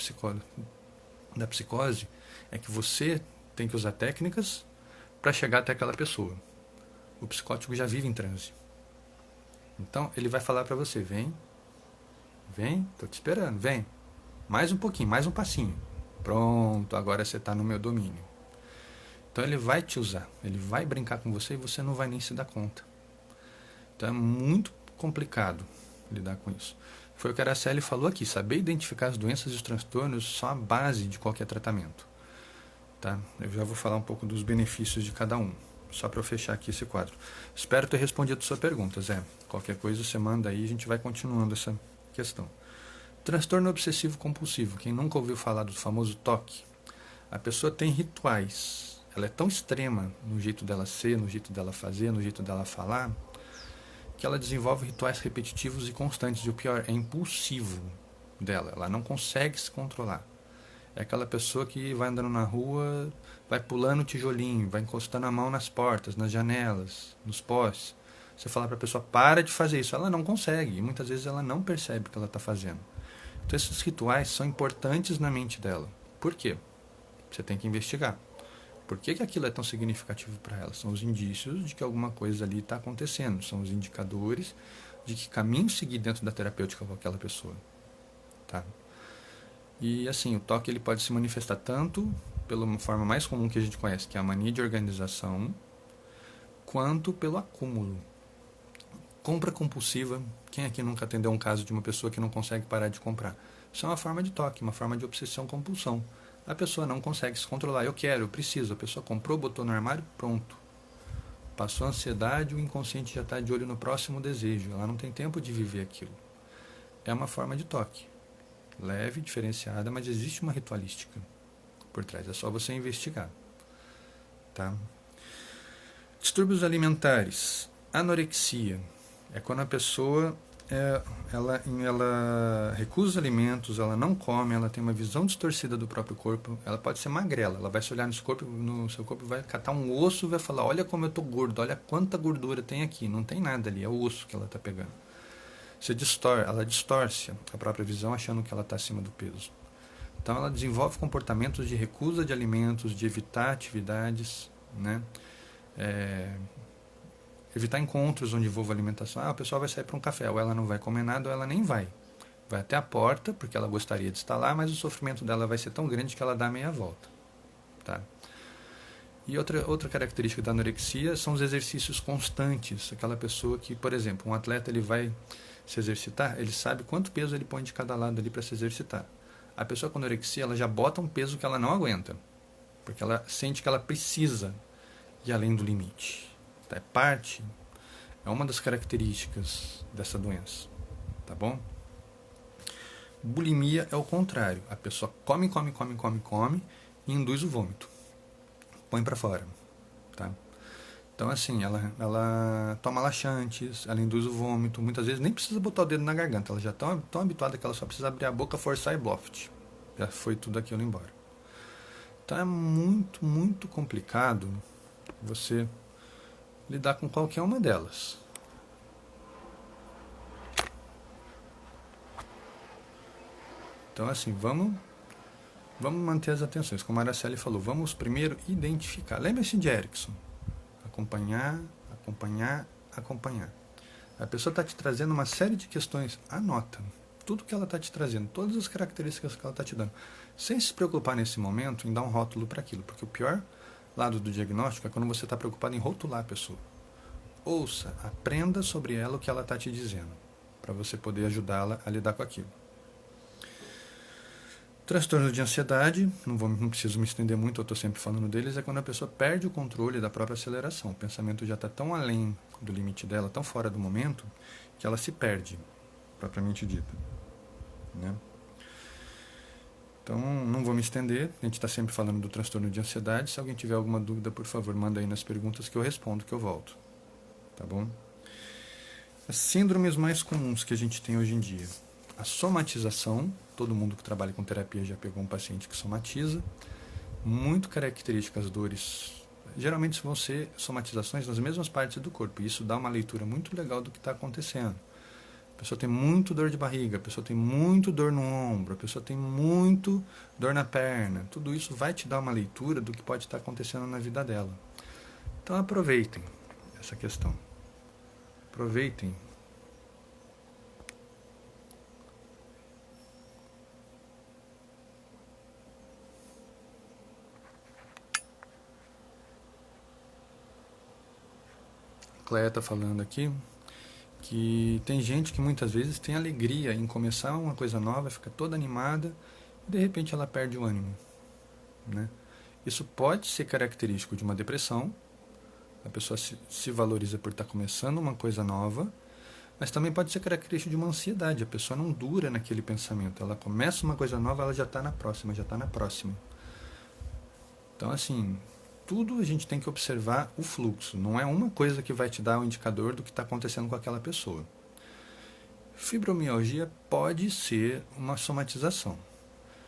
Speaker 1: psicose é que você tem que usar técnicas para chegar até aquela pessoa. O psicótico já vive em transe. Então ele vai falar para você, vem, tô te esperando, vem, mais um pouquinho, mais um passinho. Pronto, agora você está no meu domínio. Então ele vai te usar, ele vai brincar com você e você não vai nem se dar conta. Então é muito complicado lidar com isso. Foi o que a Araceli falou aqui, saber identificar as doenças e os transtornos são a base de qualquer tratamento. Tá? Eu já vou falar um pouco dos benefícios de cada um, só para eu fechar aqui esse quadro. Espero ter respondido a sua pergunta, Zé. Qualquer coisa você manda aí e a gente vai continuando essa questão. Transtorno obsessivo compulsivo. Quem nunca ouviu falar do famoso TOC? A pessoa tem rituais. Ela é tão extrema no jeito dela ser, no jeito dela fazer, no jeito dela falar, que ela desenvolve rituais repetitivos e constantes. E o pior, é impulsivo dela. Ela não consegue se controlar. É aquela pessoa que vai andando na rua, vai pulando o tijolinho, vai encostando a mão nas portas, nas janelas, nos postes. Você fala para a pessoa, para de fazer isso. Ela não consegue. E muitas vezes ela não percebe o que ela está fazendo. Então esses rituais são importantes na mente dela. Por quê? Você tem que investigar. Por que aquilo é tão significativo para ela? São os indícios de que alguma coisa ali está acontecendo. São os indicadores de que caminho seguir dentro da terapêutica com aquela pessoa. Tá? E assim, o TOC ele pode se manifestar tanto pela uma forma mais comum que a gente conhece, que é a mania de organização, quanto pelo acúmulo. Compra compulsiva, Quem aqui nunca atendeu um caso de uma pessoa que não consegue parar de comprar? Isso é uma forma de toque, uma forma de obsessão-compulsão. A pessoa não consegue se controlar. Eu quero, eu preciso. A pessoa comprou, botou no armário, pronto. Passou a ansiedade, o inconsciente já está de olho no próximo desejo. Ela não tem tempo de viver aquilo. É uma forma de toque. Leve, diferenciada, mas existe uma ritualística por trás. É só você investigar. Tá? Distúrbios alimentares. Anorexia. É quando a pessoa ela recusa os alimentos, ela não come, ela tem uma visão distorcida do próprio corpo. Ela pode ser magrela, ela vai se olhar no seu corpo, vai catar um osso e vai falar: olha como eu tô gordo, olha quanta gordura tem aqui. Não tem nada ali, é o osso que ela está pegando. Ela distorce a própria visão achando que ela está acima do peso. Então ela desenvolve comportamentos de recusa de alimentos, de evitar atividades, né? Evitar encontros onde envolva alimentação. O pessoal vai sair para um café, ou ela não vai comer nada, ou ela nem vai. Vai até a porta, porque ela gostaria de estar lá, mas o sofrimento dela vai ser tão grande que ela dá meia volta. Tá? E outra característica da anorexia são os exercícios constantes. Aquela pessoa que, por exemplo, um atleta ele vai se exercitar, ele sabe quanto peso ele põe de cada lado ali para se exercitar. A pessoa com anorexia, ela já bota um peso que ela não aguenta, porque ela sente que ela precisa ir além do limite. É uma das características dessa doença, tá bom? Bulimia é o contrário. A pessoa come e induz o vômito. Põe para fora, tá? Então, assim, ela toma laxantes, ela induz o vômito, muitas vezes nem precisa botar o dedo na garganta, ela já está tão habituada que ela só precisa abrir a boca, forçar e bloft. Já foi tudo aquilo embora. Então é muito, muito complicado você lidar com qualquer uma delas. Então, assim, vamos manter as atenções. Como a Araceli falou, vamos primeiro identificar. Lembre-se de Erickson. Acompanhar. A pessoa está te trazendo uma série de questões. Anota tudo que ela está te trazendo, todas as características que ela está te dando. Sem se preocupar nesse momento em dar um rótulo para aquilo. Porque o pior lado do diagnóstico é quando você está preocupado em rotular a pessoa. Ouça, aprenda sobre ela o que ela está te dizendo, para você poder ajudá-la a lidar com aquilo. Transtorno de ansiedade, não preciso me estender muito, eu estou sempre falando deles, é quando a pessoa perde o controle da própria aceleração. O pensamento já está tão além do limite dela, tão fora do momento, que ela se perde, propriamente dita. Né? Então, não vou me estender, a gente está sempre falando do transtorno de ansiedade. Se alguém tiver alguma dúvida, por favor, manda aí nas perguntas que eu respondo, que eu volto. Tá bom? As síndromes mais comuns que a gente tem hoje em dia. A somatização, todo mundo que trabalha com terapia já pegou um paciente que somatiza. Muito características as dores. Geralmente vão ser somatizações nas mesmas partes do corpo. E isso dá uma leitura muito legal do que está acontecendo. A pessoa tem muito dor de barriga, a pessoa tem muito dor no ombro, a pessoa tem muito dor na perna. Tudo isso vai te dar uma leitura do que pode estar acontecendo na vida dela. Então aproveitem essa questão. Aproveitem. A Cleia está falando aqui que tem gente que muitas vezes tem alegria em começar uma coisa nova, fica toda animada e de repente ela perde o ânimo. Né? Isso pode ser característico de uma depressão, a pessoa se valoriza por estar começando uma coisa nova, mas também pode ser característico de uma ansiedade, a pessoa não dura naquele pensamento, ela começa uma coisa nova, ela já está na próxima. Então, assim, tudo a gente tem que observar o fluxo. Não é uma coisa que vai te dar um indicador do que está acontecendo com aquela pessoa. Fibromialgia pode ser uma somatização.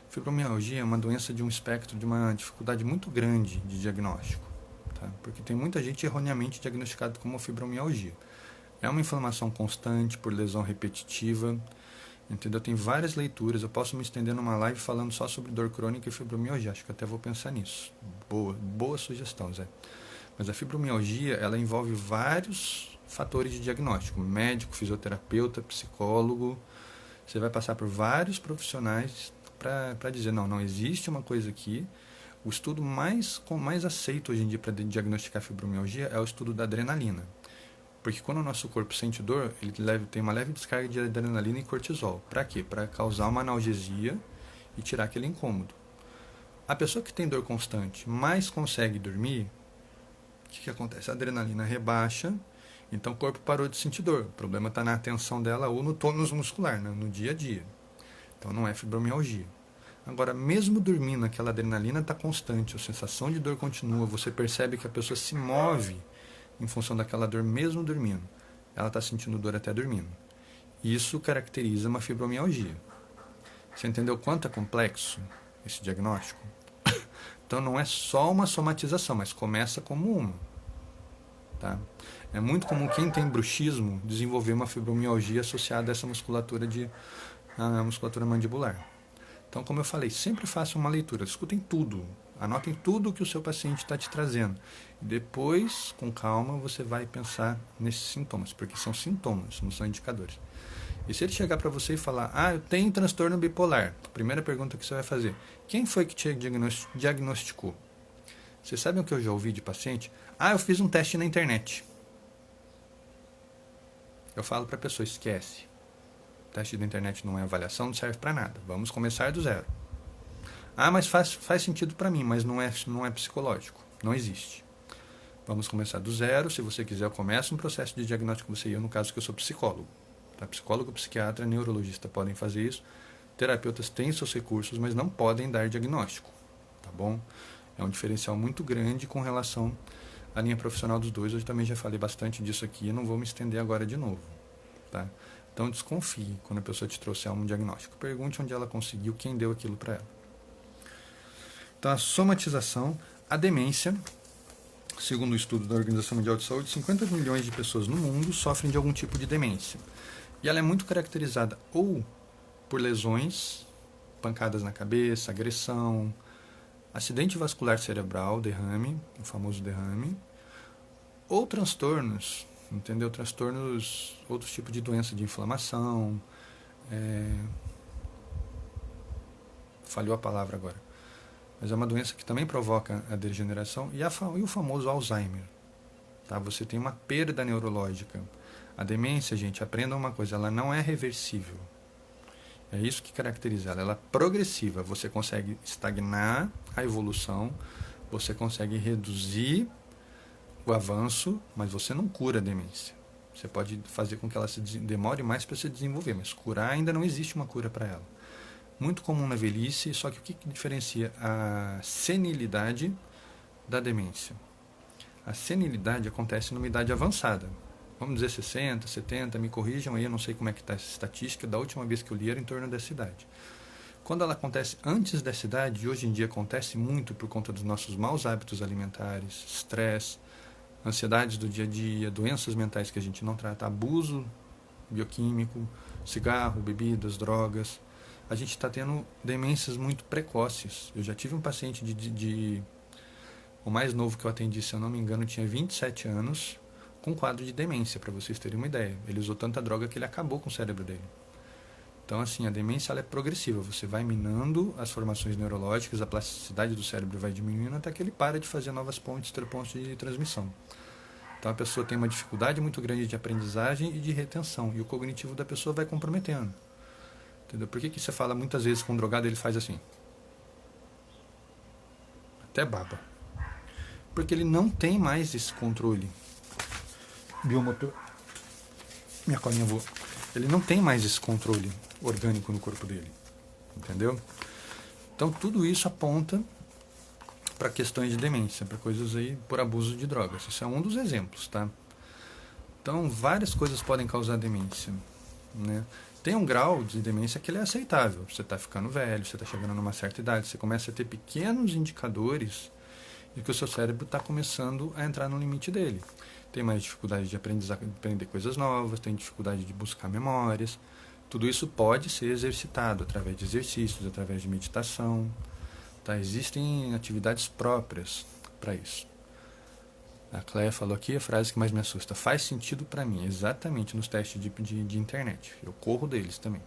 Speaker 1: Fibromialgia é uma doença de um espectro de uma dificuldade muito grande de diagnóstico. Tá? Porque tem muita gente erroneamente diagnosticada como fibromialgia. É uma inflamação constante por lesão repetitiva. Entendeu? Tem várias leituras. Eu posso me estender numa live falando só sobre dor crônica e fibromialgia. Acho que até vou pensar nisso. Boa sugestão, Zé. Mas a fibromialgia, ela envolve vários fatores de diagnóstico. Médico, fisioterapeuta, psicólogo. Você vai passar por vários profissionais para dizer, não existe uma coisa aqui. O estudo mais aceito hoje em dia para diagnosticar fibromialgia é o estudo da adrenalina. Porque quando o nosso corpo sente dor, ele tem uma leve descarga de adrenalina e cortisol. Para quê? Para causar uma analgesia e tirar aquele incômodo. A pessoa que tem dor constante, mas consegue dormir, o que acontece? A adrenalina rebaixa, então o corpo parou de sentir dor. O problema está na atenção dela ou no tônus muscular, né? No dia a dia. Então não é fibromialgia. Agora, mesmo dormindo, aquela adrenalina está constante, a sensação de dor continua, você percebe que a pessoa se move em função daquela dor mesmo dormindo. Ela está sentindo dor até dormindo. Isso caracteriza uma fibromialgia. Você entendeu quanto é complexo esse diagnóstico? Então não é só uma somatização, mas começa como uma. Tá? É muito comum quem tem bruxismo desenvolver uma fibromialgia associada a essa musculatura a musculatura mandibular. Então, como eu falei, sempre façam uma leitura, escutem tudo, anotem tudo que o seu paciente está te trazendo. E depois, com calma, você vai pensar nesses sintomas, porque são sintomas, não são indicadores. E se ele chegar para você e falar, eu tenho transtorno bipolar, a primeira pergunta que você vai fazer, quem foi que te diagnosticou? Vocês sabem o que eu já ouvi de paciente? Eu fiz um teste na internet. Eu falo para a pessoa, esquece. O teste da internet não é avaliação, não serve para nada. Vamos começar do zero. Mas faz sentido para mim, mas não é psicológico. Não existe. Vamos começar do zero. Se você quiser, eu começo um processo de diagnóstico com você. Eu, no caso, que eu sou psicólogo. Tá? Psicólogo, psiquiatra, neurologista podem fazer isso. Terapeutas têm seus recursos, mas não podem dar diagnóstico. Tá bom? É um diferencial muito grande com relação à linha profissional dos dois. Eu também já falei bastante disso aqui e não vou me estender agora de novo. Tá? Então desconfie quando a pessoa te trouxer um diagnóstico. Pergunte onde ela conseguiu, quem deu aquilo para ela. Então a somatização, a demência, segundo o estudo da Organização Mundial de Saúde, 50 milhões de pessoas no mundo sofrem de algum tipo de demência. E ela é muito caracterizada ou por lesões, pancadas na cabeça, agressão, acidente vascular cerebral, derrame, o famoso derrame, ou transtornos, entendeu? Transtornos, outros tipos de doença de inflamação, falhou a palavra agora, mas é uma doença que também provoca a degeneração e o famoso Alzheimer. Tá? Você tem uma perda neurológica. A demência, gente, aprendam uma coisa, ela não é reversível. É isso que caracteriza ela. Ela é progressiva. Você consegue estagnar a evolução, você consegue reduzir o avanço, mas você não cura a demência. Você pode fazer com que ela demore mais para se desenvolver, mas curar ainda não existe uma cura para ela. Muito comum na velhice, só que o que diferencia a senilidade da demência? A senilidade acontece numa idade avançada. Vamos dizer 60, 70, me corrijam aí, eu não sei como é que está essa estatística, da última vez que eu li era em torno dessa idade. Quando ela acontece antes dessa idade, e hoje em dia acontece muito por conta dos nossos maus hábitos alimentares, estresse, ansiedades do dia a dia, doenças mentais que a gente não trata, abuso bioquímico, cigarro, bebidas, drogas, a gente está tendo demências muito precoces. Eu já tive um paciente o mais novo que eu atendi, se eu não me engano, tinha 27 anos, com quadro de demência, para vocês terem uma ideia. Ele usou tanta droga que ele acabou com o cérebro dele. Então, assim, a demência ela é progressiva. Você vai minando as formações neurológicas, a plasticidade do cérebro vai diminuindo até que ele para de fazer novas pontes de transmissão. Então, a pessoa tem uma dificuldade muito grande de aprendizagem e de retenção. E o cognitivo da pessoa vai comprometendo. Entendeu? Por que você fala muitas vezes com um drogado ele faz assim? Até baba. Porque ele não tem mais esse controle biomotor. Minha colinha voa. Ele não tem mais esse controle orgânico no corpo dele. Entendeu? Então tudo isso aponta para questões de demência, para coisas aí por abuso de drogas. Isso é um dos exemplos, tá? Então várias coisas podem causar demência, né? Tem um grau de demência que ele é aceitável. Você está ficando velho, você está chegando numa certa idade, você começa a ter pequenos indicadores de que o seu cérebro está começando a entrar no limite dele. Tem mais dificuldade de aprender coisas novas, tem dificuldade de buscar memórias. Tudo isso pode ser exercitado através de exercícios, através de meditação. Tá? Existem atividades próprias para isso. A Cléia falou aqui a frase que mais me assusta. Faz sentido para mim, exatamente nos testes de internet. Eu corro deles também.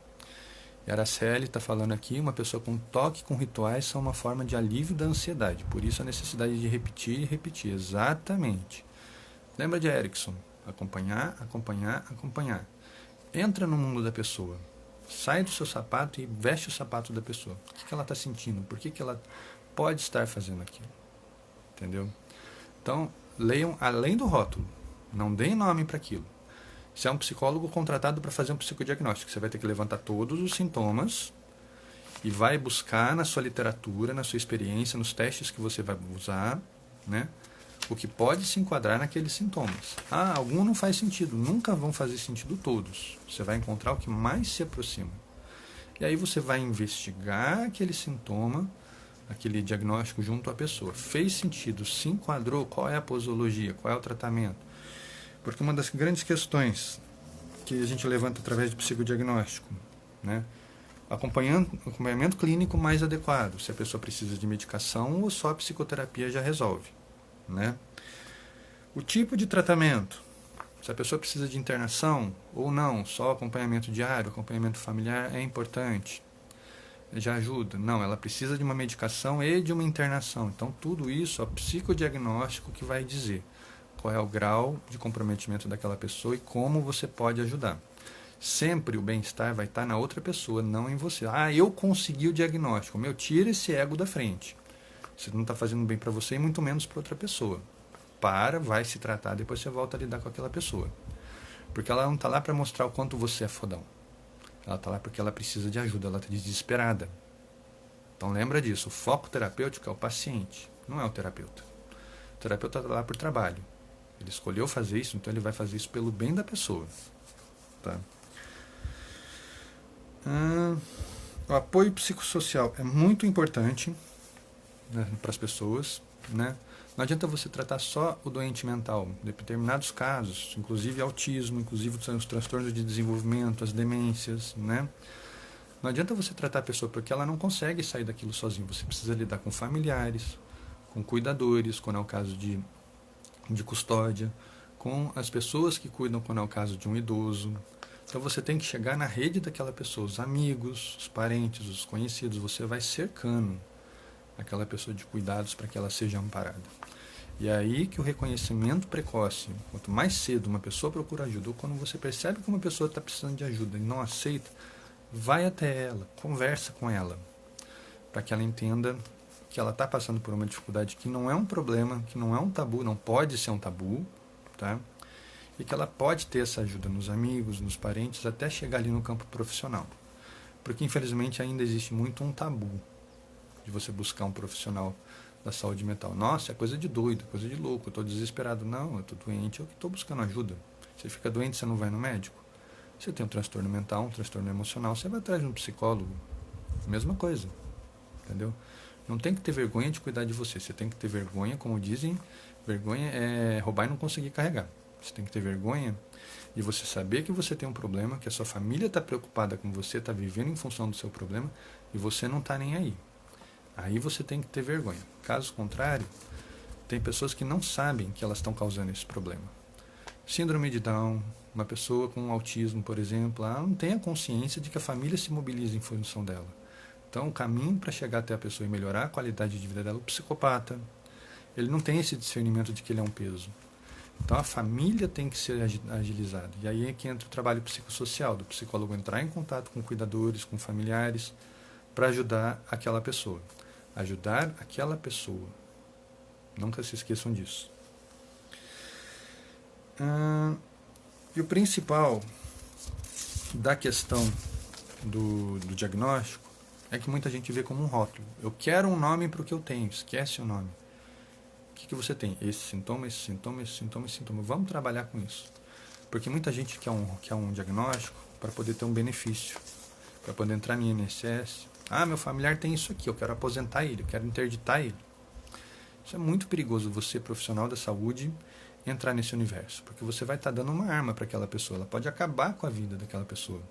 Speaker 1: E a Araceli está falando aqui, uma pessoa com toque com rituais são uma forma de alívio da ansiedade. Por isso a necessidade de repetir e repetir. Exatamente. Lembra de Erickson? Acompanhar, acompanhar, acompanhar. Entra no mundo da pessoa. Sai do seu sapato e veste o sapato da pessoa. O que ela está sentindo? Por que ela pode estar fazendo aquilo? Entendeu? Então, leiam além do rótulo. Não deem nome para aquilo. Você é um psicólogo contratado para fazer um psicodiagnóstico. Você vai ter que levantar todos os sintomas e vai buscar na sua literatura, na sua experiência, nos testes que você vai usar, né, o que pode se enquadrar naqueles sintomas. Algum não faz sentido. Nunca vão fazer sentido todos. Você vai encontrar o que mais se aproxima. E aí você vai investigar aquele sintoma, aquele diagnóstico junto à pessoa. Fez sentido? Se enquadrou? Qual é a posologia? Qual é o tratamento? Porque uma das grandes questões que a gente levanta através do psicodiagnóstico, né, acompanhamento clínico mais adequado, se a pessoa precisa de medicação ou só a psicoterapia já resolve, né? O tipo de tratamento, se a pessoa precisa de internação ou não, só acompanhamento diário, acompanhamento familiar é importante, já ajuda. Não, ela precisa de uma medicação e de uma internação. Então tudo isso é o psicodiagnóstico que vai dizer qual é o grau de comprometimento daquela pessoa e como você pode ajudar. Sempre o bem-estar vai estar na outra pessoa, não em você. Eu consegui o diagnóstico. Tira esse ego da frente. Você não está fazendo bem para você e muito menos para outra pessoa. Vai se tratar, depois você volta a lidar com aquela pessoa. Porque ela não está lá para mostrar o quanto você é fodão. Ela está lá porque ela precisa de ajuda, ela está desesperada. Então lembra disso, o foco terapêutico é o paciente, não é o terapeuta. O terapeuta está lá por trabalho. Ele escolheu fazer isso, então ele vai fazer isso pelo bem da pessoa. Tá? O apoio psicossocial é muito importante, né, para as pessoas, né? Não adianta você tratar só o doente mental. Em determinados casos, inclusive autismo, inclusive os transtornos de desenvolvimento, as demências, né? Não adianta você tratar a pessoa porque ela não consegue sair daquilo sozinha. Você precisa lidar com familiares, com cuidadores, quando é o caso de custódia, com as pessoas que cuidam quando é o caso de um idoso. Então você tem que chegar na rede daquela pessoa, os amigos, os parentes, os conhecidos. Você vai cercando aquela pessoa de cuidados para que ela seja amparada. E é aí que o reconhecimento precoce, quanto mais cedo uma pessoa procura ajuda, ou quando você percebe que uma pessoa está precisando de ajuda e não aceita, vai até ela, conversa com ela, para que ela entenda que ela está passando por uma dificuldade que não é um problema, que não é um tabu, não pode ser um tabu, tá? E que ela pode ter essa ajuda nos amigos, nos parentes, até chegar ali no campo profissional. Porque, infelizmente, ainda existe muito um tabu de você buscar um profissional da saúde mental. Nossa, é coisa de doido, coisa de louco, eu estou desesperado. Não, eu estou doente, eu que estou buscando ajuda. Você fica doente, você não vai no médico? Você tem um transtorno mental, um transtorno emocional, você vai atrás de um psicólogo. Mesma coisa, entendeu? Não tem que ter vergonha de cuidar de você. Você tem que ter vergonha, como dizem, vergonha é roubar e não conseguir carregar. Você tem que ter vergonha de você saber que você tem um problema, que a sua família está preocupada com você, está vivendo em função do seu problema e você não está nem aí. Aí você tem que ter vergonha. Caso contrário, tem pessoas que não sabem que elas estão causando esse problema. Síndrome de Down, uma pessoa com autismo, por exemplo, ela não tem a consciência de que a família se mobiliza em função dela. Então, o caminho para chegar até a pessoa e melhorar a qualidade de vida dela, o psicopata, ele não tem esse discernimento de que ele é um peso. Então, a família tem que ser agilizada. E aí é que entra o trabalho psicossocial, do psicólogo entrar em contato com cuidadores, com familiares, para ajudar aquela pessoa. Ajudar aquela pessoa. Nunca se esqueçam disso. E o principal da questão do diagnóstico é que muita gente vê como um rótulo. Eu quero um nome para o que eu tenho, esquece o nome. O que você tem? Esse sintoma, esse sintoma, esse sintoma, esse sintoma. Vamos trabalhar com isso. Porque muita gente quer um diagnóstico para poder ter um benefício, para poder entrar no INSS. Meu familiar tem isso aqui, eu quero aposentar ele, eu quero interditar ele. Isso é muito perigoso, você, profissional da saúde, entrar nesse universo, porque você vai estar dando uma arma para aquela pessoa, ela pode acabar com a vida daquela pessoa.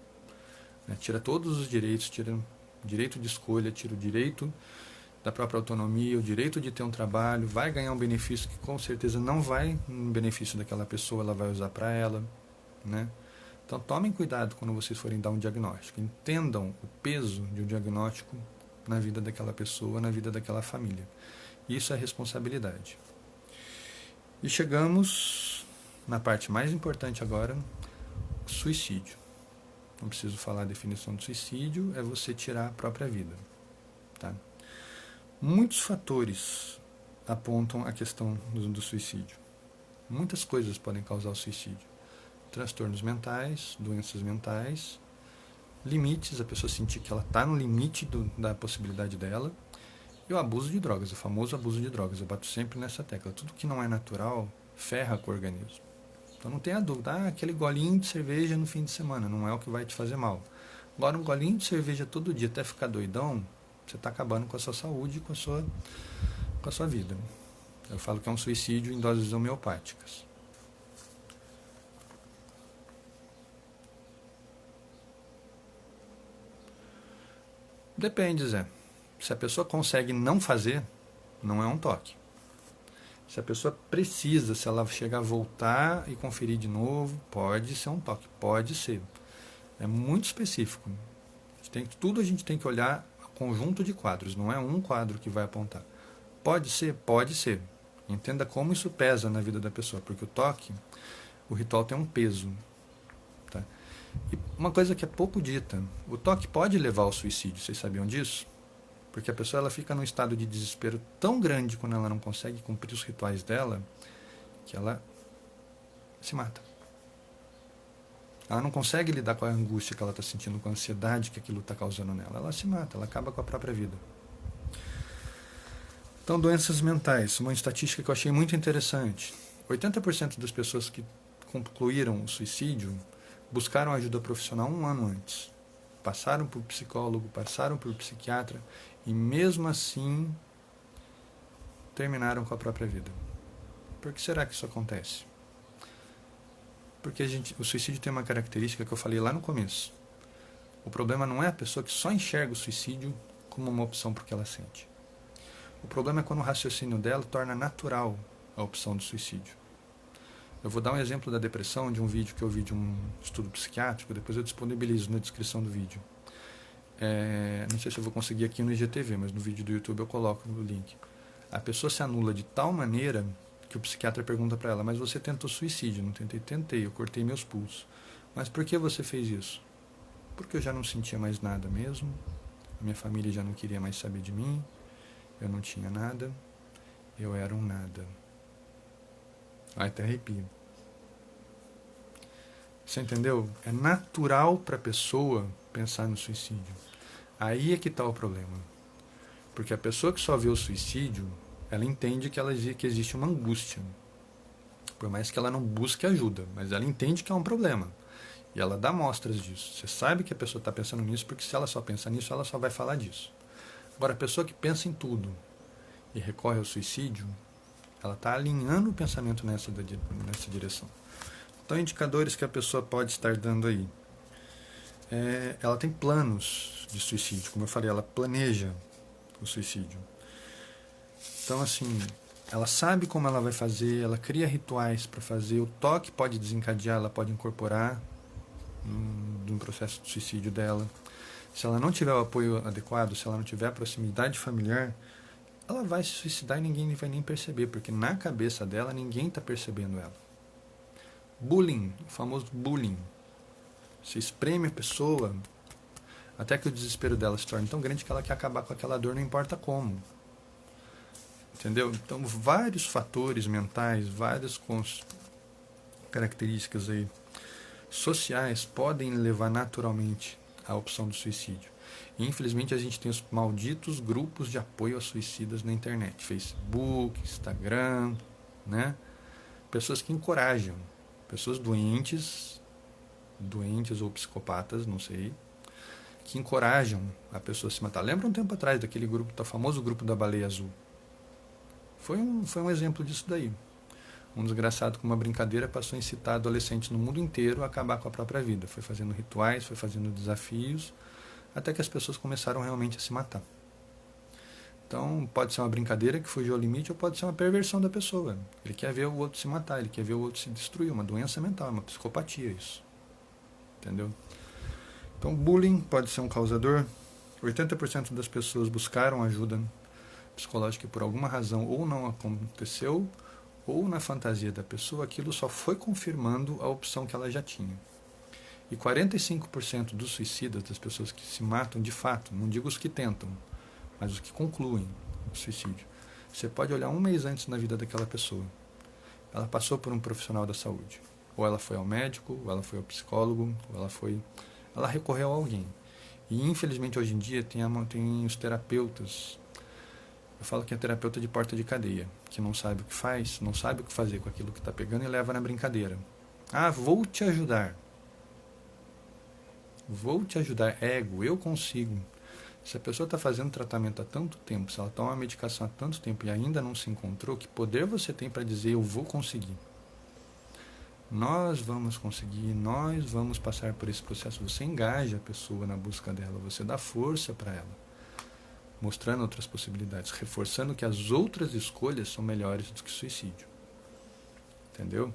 Speaker 1: Tira todos os direitos, tira o direito de escolha, tira o direito da própria autonomia, o direito de ter um trabalho, vai ganhar um benefício que com certeza não vai no benefício daquela pessoa, ela vai usar para ela, né? Então tomem cuidado quando vocês forem dar um diagnóstico, entendam o peso de um diagnóstico na vida daquela pessoa, na vida daquela família. Isso é responsabilidade. E chegamos na parte mais importante agora, suicídio. Não preciso falar a definição de suicídio, é você tirar a própria vida. Tá? Muitos fatores apontam a questão do suicídio. Muitas coisas podem causar o suicídio. Transtornos mentais, doenças mentais, limites, a pessoa sentir que ela está no limite da possibilidade dela, e o abuso de drogas, o famoso abuso de drogas. Eu bato sempre nessa tecla. Tudo que não é natural ferra com o organismo. Então não tenha dúvida, aquele golinho de cerveja no fim de semana não é o que vai te fazer mal. Agora, um golinho de cerveja todo dia até ficar doidão, você está acabando com a sua saúde e com a sua vida. Eu falo que é um suicídio em doses homeopáticas. Depende, Zé. Se a pessoa consegue não fazer, não é um toque. Se a pessoa precisa, se ela chegar a voltar e conferir de novo, pode ser um toque, pode ser. É muito específico. Tudo a gente tem que olhar conjunto de quadros, não é um quadro que vai apontar. Pode ser? Pode ser. Entenda como isso pesa na vida da pessoa, porque o toque, o ritual tem um peso. Tá? E uma coisa que é pouco dita, o toque pode levar ao suicídio, vocês sabiam disso? Porque a pessoa ela fica num estado de desespero tão grande quando ela não consegue cumprir os rituais dela, que ela se mata. Ela não consegue lidar com a angústia que ela está sentindo, com a ansiedade que aquilo está causando nela. Ela se mata, ela acaba com a própria vida. Então, doenças mentais, uma estatística que eu achei muito interessante. 80% das pessoas que concluíram o suicídio buscaram ajuda profissional 1 ano antes. Passaram por psicólogo, passaram por psiquiatra e mesmo assim terminaram com a própria vida. Por que será que isso acontece? Porque o suicídio tem uma característica que eu falei lá no começo. O problema não é a pessoa que só enxerga o suicídio como uma opção porque ela sente. O problema é quando o raciocínio dela torna natural a opção do suicídio. Eu vou dar um exemplo da depressão de um vídeo que eu vi de um estudo psiquiátrico, depois eu disponibilizo na descrição do vídeo. Não sei se eu vou conseguir aqui no IGTV, mas no vídeo do YouTube eu coloco o link. A pessoa se anula de tal maneira que o psiquiatra pergunta para ela, mas você tentou suicídio? Não tentei, tentei, eu cortei meus pulsos. Mas por que você fez isso? Porque eu já não sentia mais nada mesmo, a minha família já não queria mais saber de mim, eu não tinha nada, eu era um nada. Ai, até arrepio. Você entendeu? É natural para a pessoa pensar no suicídio. Aí é que está o problema. Porque a pessoa que só vê o suicídio, ela entende que existe uma angústia. Por mais que ela não busque ajuda, mas ela entende que é um problema. E ela dá mostras disso. Você sabe que a pessoa está pensando nisso, porque se ela só pensa nisso, ela só vai falar disso. Agora, a pessoa que pensa em tudo e recorre ao suicídio, ela está alinhando o pensamento nessa direção. Então, indicadores que a pessoa pode estar dando aí. Ela tem planos de suicídio. Como eu falei, ela planeja o suicídio. Então, assim, ela sabe como ela vai fazer, ela cria rituais para fazer. O toque pode desencadear, ela pode incorporar no processo de suicídio dela. Se ela não tiver o apoio adequado, se ela não tiver a proximidade familiar, ela vai se suicidar e ninguém vai nem perceber, porque na cabeça dela ninguém está percebendo ela. Bullying, o famoso bullying. Você espreme a pessoa até que o desespero dela se torne tão grande que ela quer acabar com aquela dor, não importa como. Entendeu? Então, vários fatores mentais, várias características aí sociais podem levar naturalmente à opção do suicídio. E, infelizmente, a gente tem os malditos grupos de apoio a suicidas na internet. Facebook, Instagram, né? Pessoas que encorajam. Pessoas doentes ou psicopatas, não sei, que encorajam a pessoa a se matar. Lembra um tempo atrás daquele grupo, do famoso grupo da Baleia Azul? Foi um exemplo disso daí. Um desgraçado com uma brincadeira passou a incitar adolescentes no mundo inteiro a acabar com a própria vida. Foi fazendo rituais, foi fazendo desafios, até que as pessoas começaram realmente a se matar. Então, pode ser uma brincadeira que fugiu ao limite ou pode ser uma perversão da pessoa. Ele quer ver o outro se matar, ele quer ver o outro se destruir. Uma doença mental, uma psicopatia isso. Entendeu? Então, bullying pode ser um causador. 80% das pessoas buscaram ajuda psicológica e por alguma razão ou não aconteceu, ou na fantasia da pessoa, aquilo só foi confirmando a opção que ela já tinha. E 45% dos suicidas, das pessoas que se matam de fato, não digo os que tentam, mas os que concluem o suicídio, você pode olhar um mês antes na vida daquela pessoa. Ela passou por um profissional da saúde. Ou ela foi ao médico, ou ela foi ao psicólogo, ou ela recorreu a alguém. E infelizmente hoje em dia tem os terapeutas. Eu falo que é terapeuta de porta de cadeia, que não sabe o que faz, não sabe o que fazer com aquilo que está pegando e leva na brincadeira. Ah, vou te ajudar. Vou te ajudar. Ego, eu consigo. Se a pessoa está fazendo tratamento há tanto tempo, se ela toma uma medicação há tanto tempo e ainda não se encontrou, que poder você tem para dizer eu vou conseguir? Nós vamos conseguir, nós vamos passar por esse processo. Você engaja a pessoa na busca dela, você dá força para ela, mostrando outras possibilidades, reforçando que as outras escolhas são melhores do que o suicídio. Entendeu?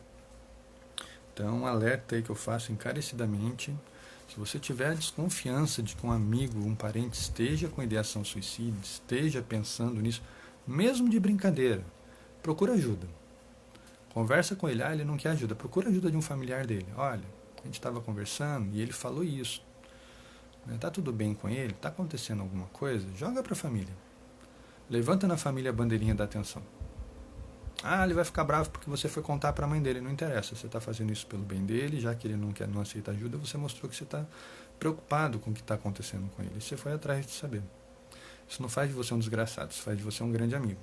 Speaker 1: Então, um alerta aí que eu faço encarecidamente. Se você tiver a desconfiança de que um amigo, um parente esteja com ideação suicida, esteja pensando nisso, mesmo de brincadeira, procura ajuda. Conversa com ele, ele não quer ajuda, procura ajuda de um familiar dele. Olha, a gente estava conversando e ele falou isso. Está tudo bem com ele? Está acontecendo alguma coisa? Joga para a família. Levanta na família a bandeirinha da atenção. Ele vai ficar bravo porque você foi contar para a mãe dele. Não interessa, você está fazendo isso pelo bem dele, já que ele não aceita ajuda, você mostrou que você está preocupado com o que está acontecendo com ele. E você foi atrás de saber. Isso não faz de você um desgraçado, isso faz de você um grande amigo.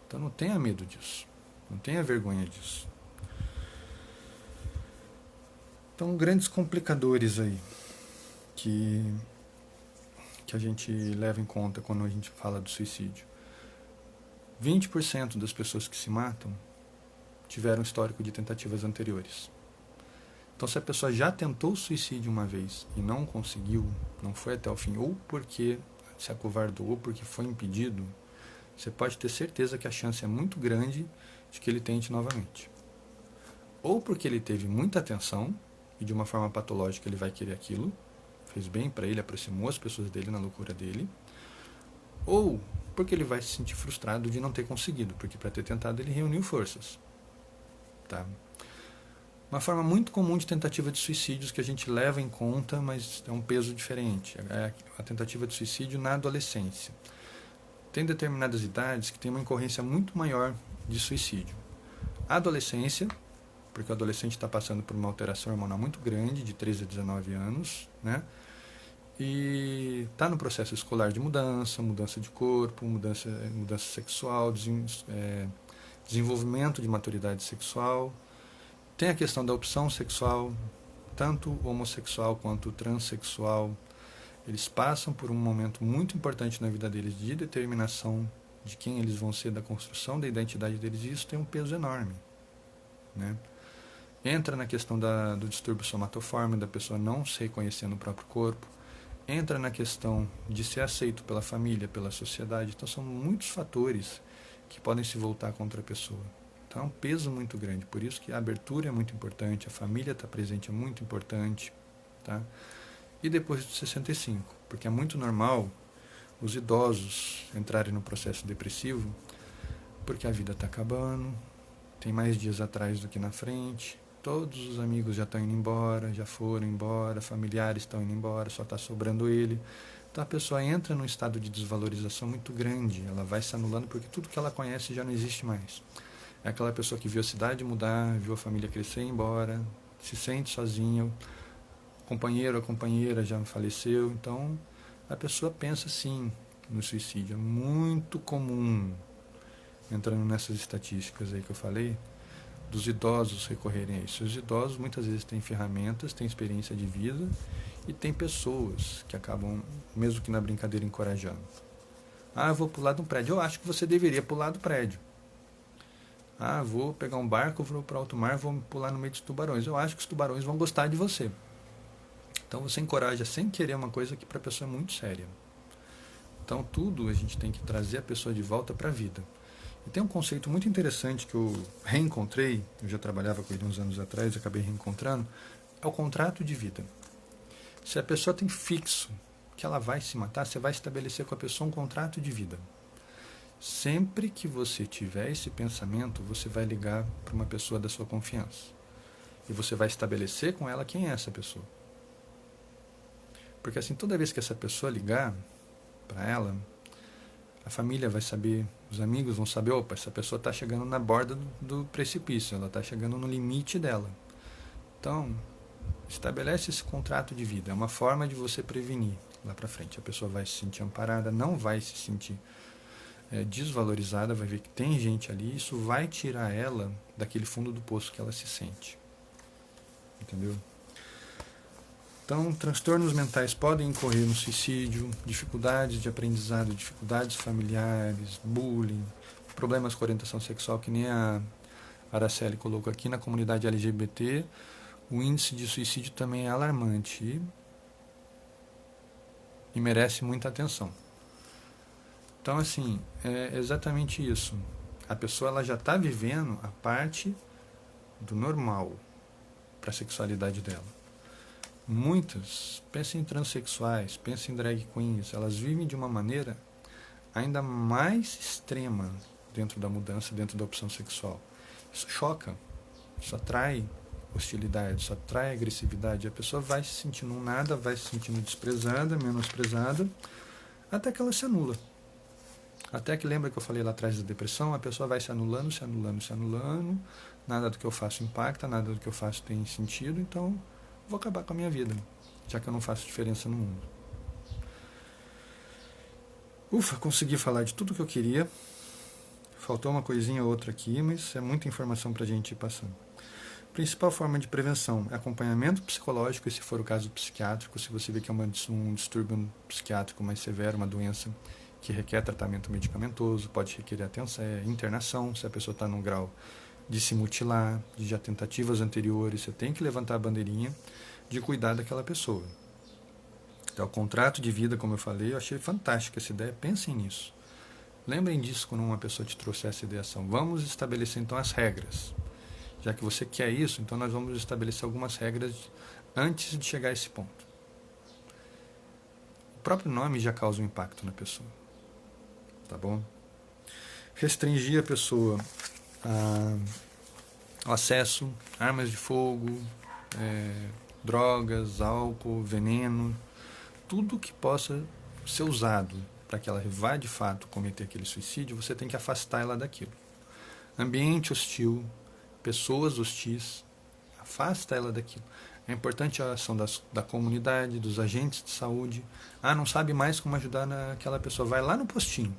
Speaker 1: Então não tenha medo disso, não tenha vergonha disso. Então, grandes complicadores aí que a gente leva em conta quando a gente fala do suicídio. 20% das pessoas que se matam tiveram histórico de tentativas anteriores. Então, se a pessoa já tentou suicídio uma vez e não conseguiu, não foi até o fim, ou porque se acovardou, ou porque foi impedido, você pode ter certeza que a chance é muito grande de que ele tente novamente. Ou porque ele teve muita atenção e de uma forma patológica ele vai querer aquilo, fez bem para ele, aproximou as pessoas dele na loucura dele, ou porque ele vai se sentir frustrado de não ter conseguido, porque para ter tentado ele reuniu forças. Tá? Uma forma muito comum de tentativa de suicídios que a gente leva em conta, mas é um peso diferente, é a tentativa de suicídio na adolescência. Tem determinadas idades que tem uma incorrência muito maior de suicídio. A adolescência, porque o adolescente está passando por uma alteração hormonal muito grande, de 13 a 19 anos, né? E está no processo escolar de mudança de corpo, mudança sexual, desenvolvimento de maturidade sexual. Tem a questão da opção sexual, tanto homossexual quanto transexual. Eles passam por um momento muito importante na vida deles de determinação de quem eles vão ser, da construção da identidade deles, e isso tem um peso enorme, né? Entra na questão do distúrbio somatoforme, da pessoa não se reconhecer no próprio corpo. Entra na questão de ser aceito pela família, pela sociedade. Então são muitos fatores que podem se voltar contra a pessoa. Então é um peso muito grande. Por isso que a abertura é muito importante, a família estar presente é muito importante. Tá? E depois dos 65, porque é muito normal os idosos entrarem no processo depressivo, porque a vida está acabando, tem mais dias atrás do que na frente. Todos os amigos já estão indo embora, já foram embora, familiares estão indo embora, só está sobrando ele. Então a pessoa entra num estado de desvalorização muito grande, ela vai se anulando porque tudo que ela conhece já não existe mais. É aquela pessoa que viu a cidade mudar, viu a família crescer e ir embora, se sente sozinha, o companheiro, a companheira já faleceu, então a pessoa pensa sim no suicídio. É muito comum, entrando nessas estatísticas aí que eu falei, dos idosos recorrerem a isso. Os idosos muitas vezes têm ferramentas, têm experiência de vida e tem pessoas que acabam, mesmo que na brincadeira, encorajando. Eu vou pular de um prédio. Eu acho que você deveria pular do prédio. Vou pegar um barco, vou para alto mar, vou pular no meio dos tubarões. Eu acho que os tubarões vão gostar de você. Então você encoraja sem querer uma coisa que para a pessoa é muito séria. Então tudo a gente tem que trazer a pessoa de volta para a vida. E tem um conceito muito interessante que eu reencontrei, eu já trabalhava com ele uns anos atrás, acabei reencontrando, é o contrato de vida. Se a pessoa tem fixo que ela vai se matar, você vai estabelecer com a pessoa um contrato de vida. Sempre que você tiver esse pensamento, você vai ligar para uma pessoa da sua confiança. E você vai estabelecer com ela quem é essa pessoa. Porque assim, toda vez que essa pessoa ligar para ela, a família vai saber, os amigos vão saber, opa, essa pessoa está chegando na borda do precipício, ela está chegando no limite dela. Então, estabelece esse contrato de vida. É uma forma de você prevenir lá para frente. A pessoa vai se sentir amparada, não vai se sentir desvalorizada, vai ver que tem gente ali, isso vai tirar ela daquele fundo do poço que ela se sente. Entendeu? Então, transtornos mentais podem incorrer no suicídio, dificuldades de aprendizado, dificuldades familiares, bullying, problemas com orientação sexual, que nem a Araceli colocou aqui. Na comunidade LGBT, o índice de suicídio também é alarmante e merece muita atenção. Então, assim, é exatamente isso. A pessoa ela já está vivendo a parte do normal para a sexualidade dela. Muitas, pensem em transexuais, pensem em drag queens, elas vivem de uma maneira ainda mais extrema dentro da mudança, dentro da opção sexual. Isso choca, isso atrai hostilidade, isso atrai agressividade. A pessoa vai se sentindo um nada, vai se sentindo desprezada, menosprezada, até que ela se anula. Até que, lembra que eu falei lá atrás da depressão, a pessoa vai se anulando, se anulando, se anulando, nada do que eu faço impacta, nada do que eu faço tem sentido, então vou acabar com a minha vida, já que eu não faço diferença no mundo. Ufa, consegui falar de tudo que eu queria. Faltou uma coisinha ou outra aqui, mas é muita informação para a gente ir passando. Principal forma de prevenção é acompanhamento psicológico, e se for o caso psiquiátrico, se você vê que é um distúrbio psiquiátrico mais severo, uma doença que requer tratamento medicamentoso, pode requerer atenção, internação, se a pessoa está num grau de se mutilar, de já tentativas anteriores, você tem que levantar a bandeirinha de cuidar daquela pessoa. Então, o contrato de vida, como eu falei, eu achei fantástica essa ideia, pensem nisso. Lembrem disso quando uma pessoa te trouxer essa ideação. Vamos estabelecer então as regras. Já que você quer isso, então nós vamos estabelecer algumas regras antes de chegar a esse ponto. O próprio nome já causa um impacto na pessoa. Tá bom? Restringir a pessoa ao acesso, armas de fogo, drogas, álcool, veneno, tudo que possa ser usado para que ela vá de fato cometer aquele suicídio, você tem que afastar ela daquilo. Ambiente hostil, pessoas hostis, afasta ela daquilo. É importante a ação da comunidade, dos agentes de saúde. Não sabe mais como ajudar aquela pessoa, vai lá no postinho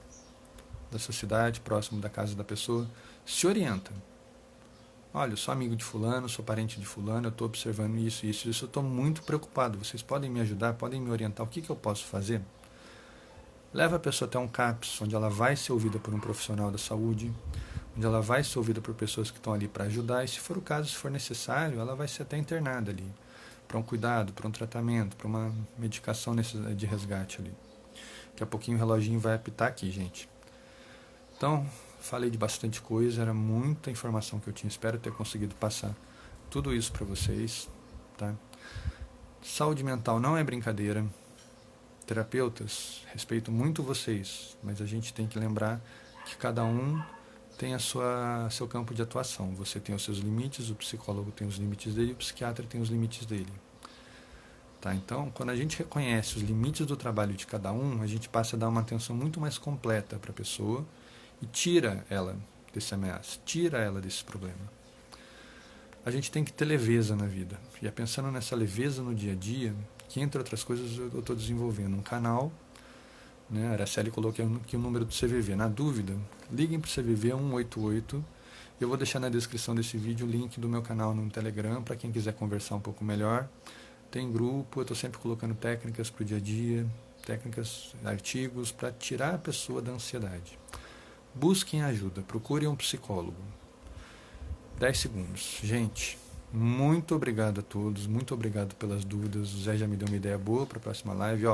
Speaker 1: da sua cidade, próximo da casa da pessoa, se orienta. Olha, eu sou amigo de fulano, sou parente de fulano, eu estou observando isso, eu estou muito preocupado. Vocês podem me ajudar, podem me orientar, o que eu posso fazer? Leva a pessoa até um CAPS, onde ela vai ser ouvida por um profissional da saúde, onde ela vai ser ouvida por pessoas que estão ali para ajudar, e se for o caso, se for necessário, ela vai ser até internada ali, para um cuidado, para um tratamento, para uma medicação de resgate ali. Daqui a pouquinho o reloginho vai apitar aqui, gente. Então, falei de bastante coisa, era muita informação que eu tinha, espero ter conseguido passar tudo isso para vocês, tá? Saúde mental não é brincadeira. Terapeutas, respeito muito vocês, mas a gente tem que lembrar que cada um tem seu campo de atuação. Você tem os seus limites, o psicólogo tem os limites dele, o psiquiatra tem os limites dele. Tá? Então, quando a gente reconhece os limites do trabalho de cada um, a gente passa a dar uma atenção muito mais completa para a pessoa e tira ela desse ameaça, tira ela desse problema. A gente tem que ter leveza na vida. E é pensando nessa leveza no dia a dia que, entre outras coisas, eu estou desenvolvendo um canal, né? A Araceli colocou aqui o número do CVV. Na dúvida, liguem para o CVV 188. Eu vou deixar na descrição desse vídeo o link do meu canal no Telegram, para quem quiser conversar um pouco melhor. Tem grupo, eu estou sempre colocando técnicas para o dia a dia, técnicas, artigos, para tirar a pessoa da ansiedade. Busquem ajuda, procurem um psicólogo. 10 segundos. Gente, muito obrigado a todos, muito obrigado pelas dúvidas. O Zé já me deu uma ideia boa para a próxima live.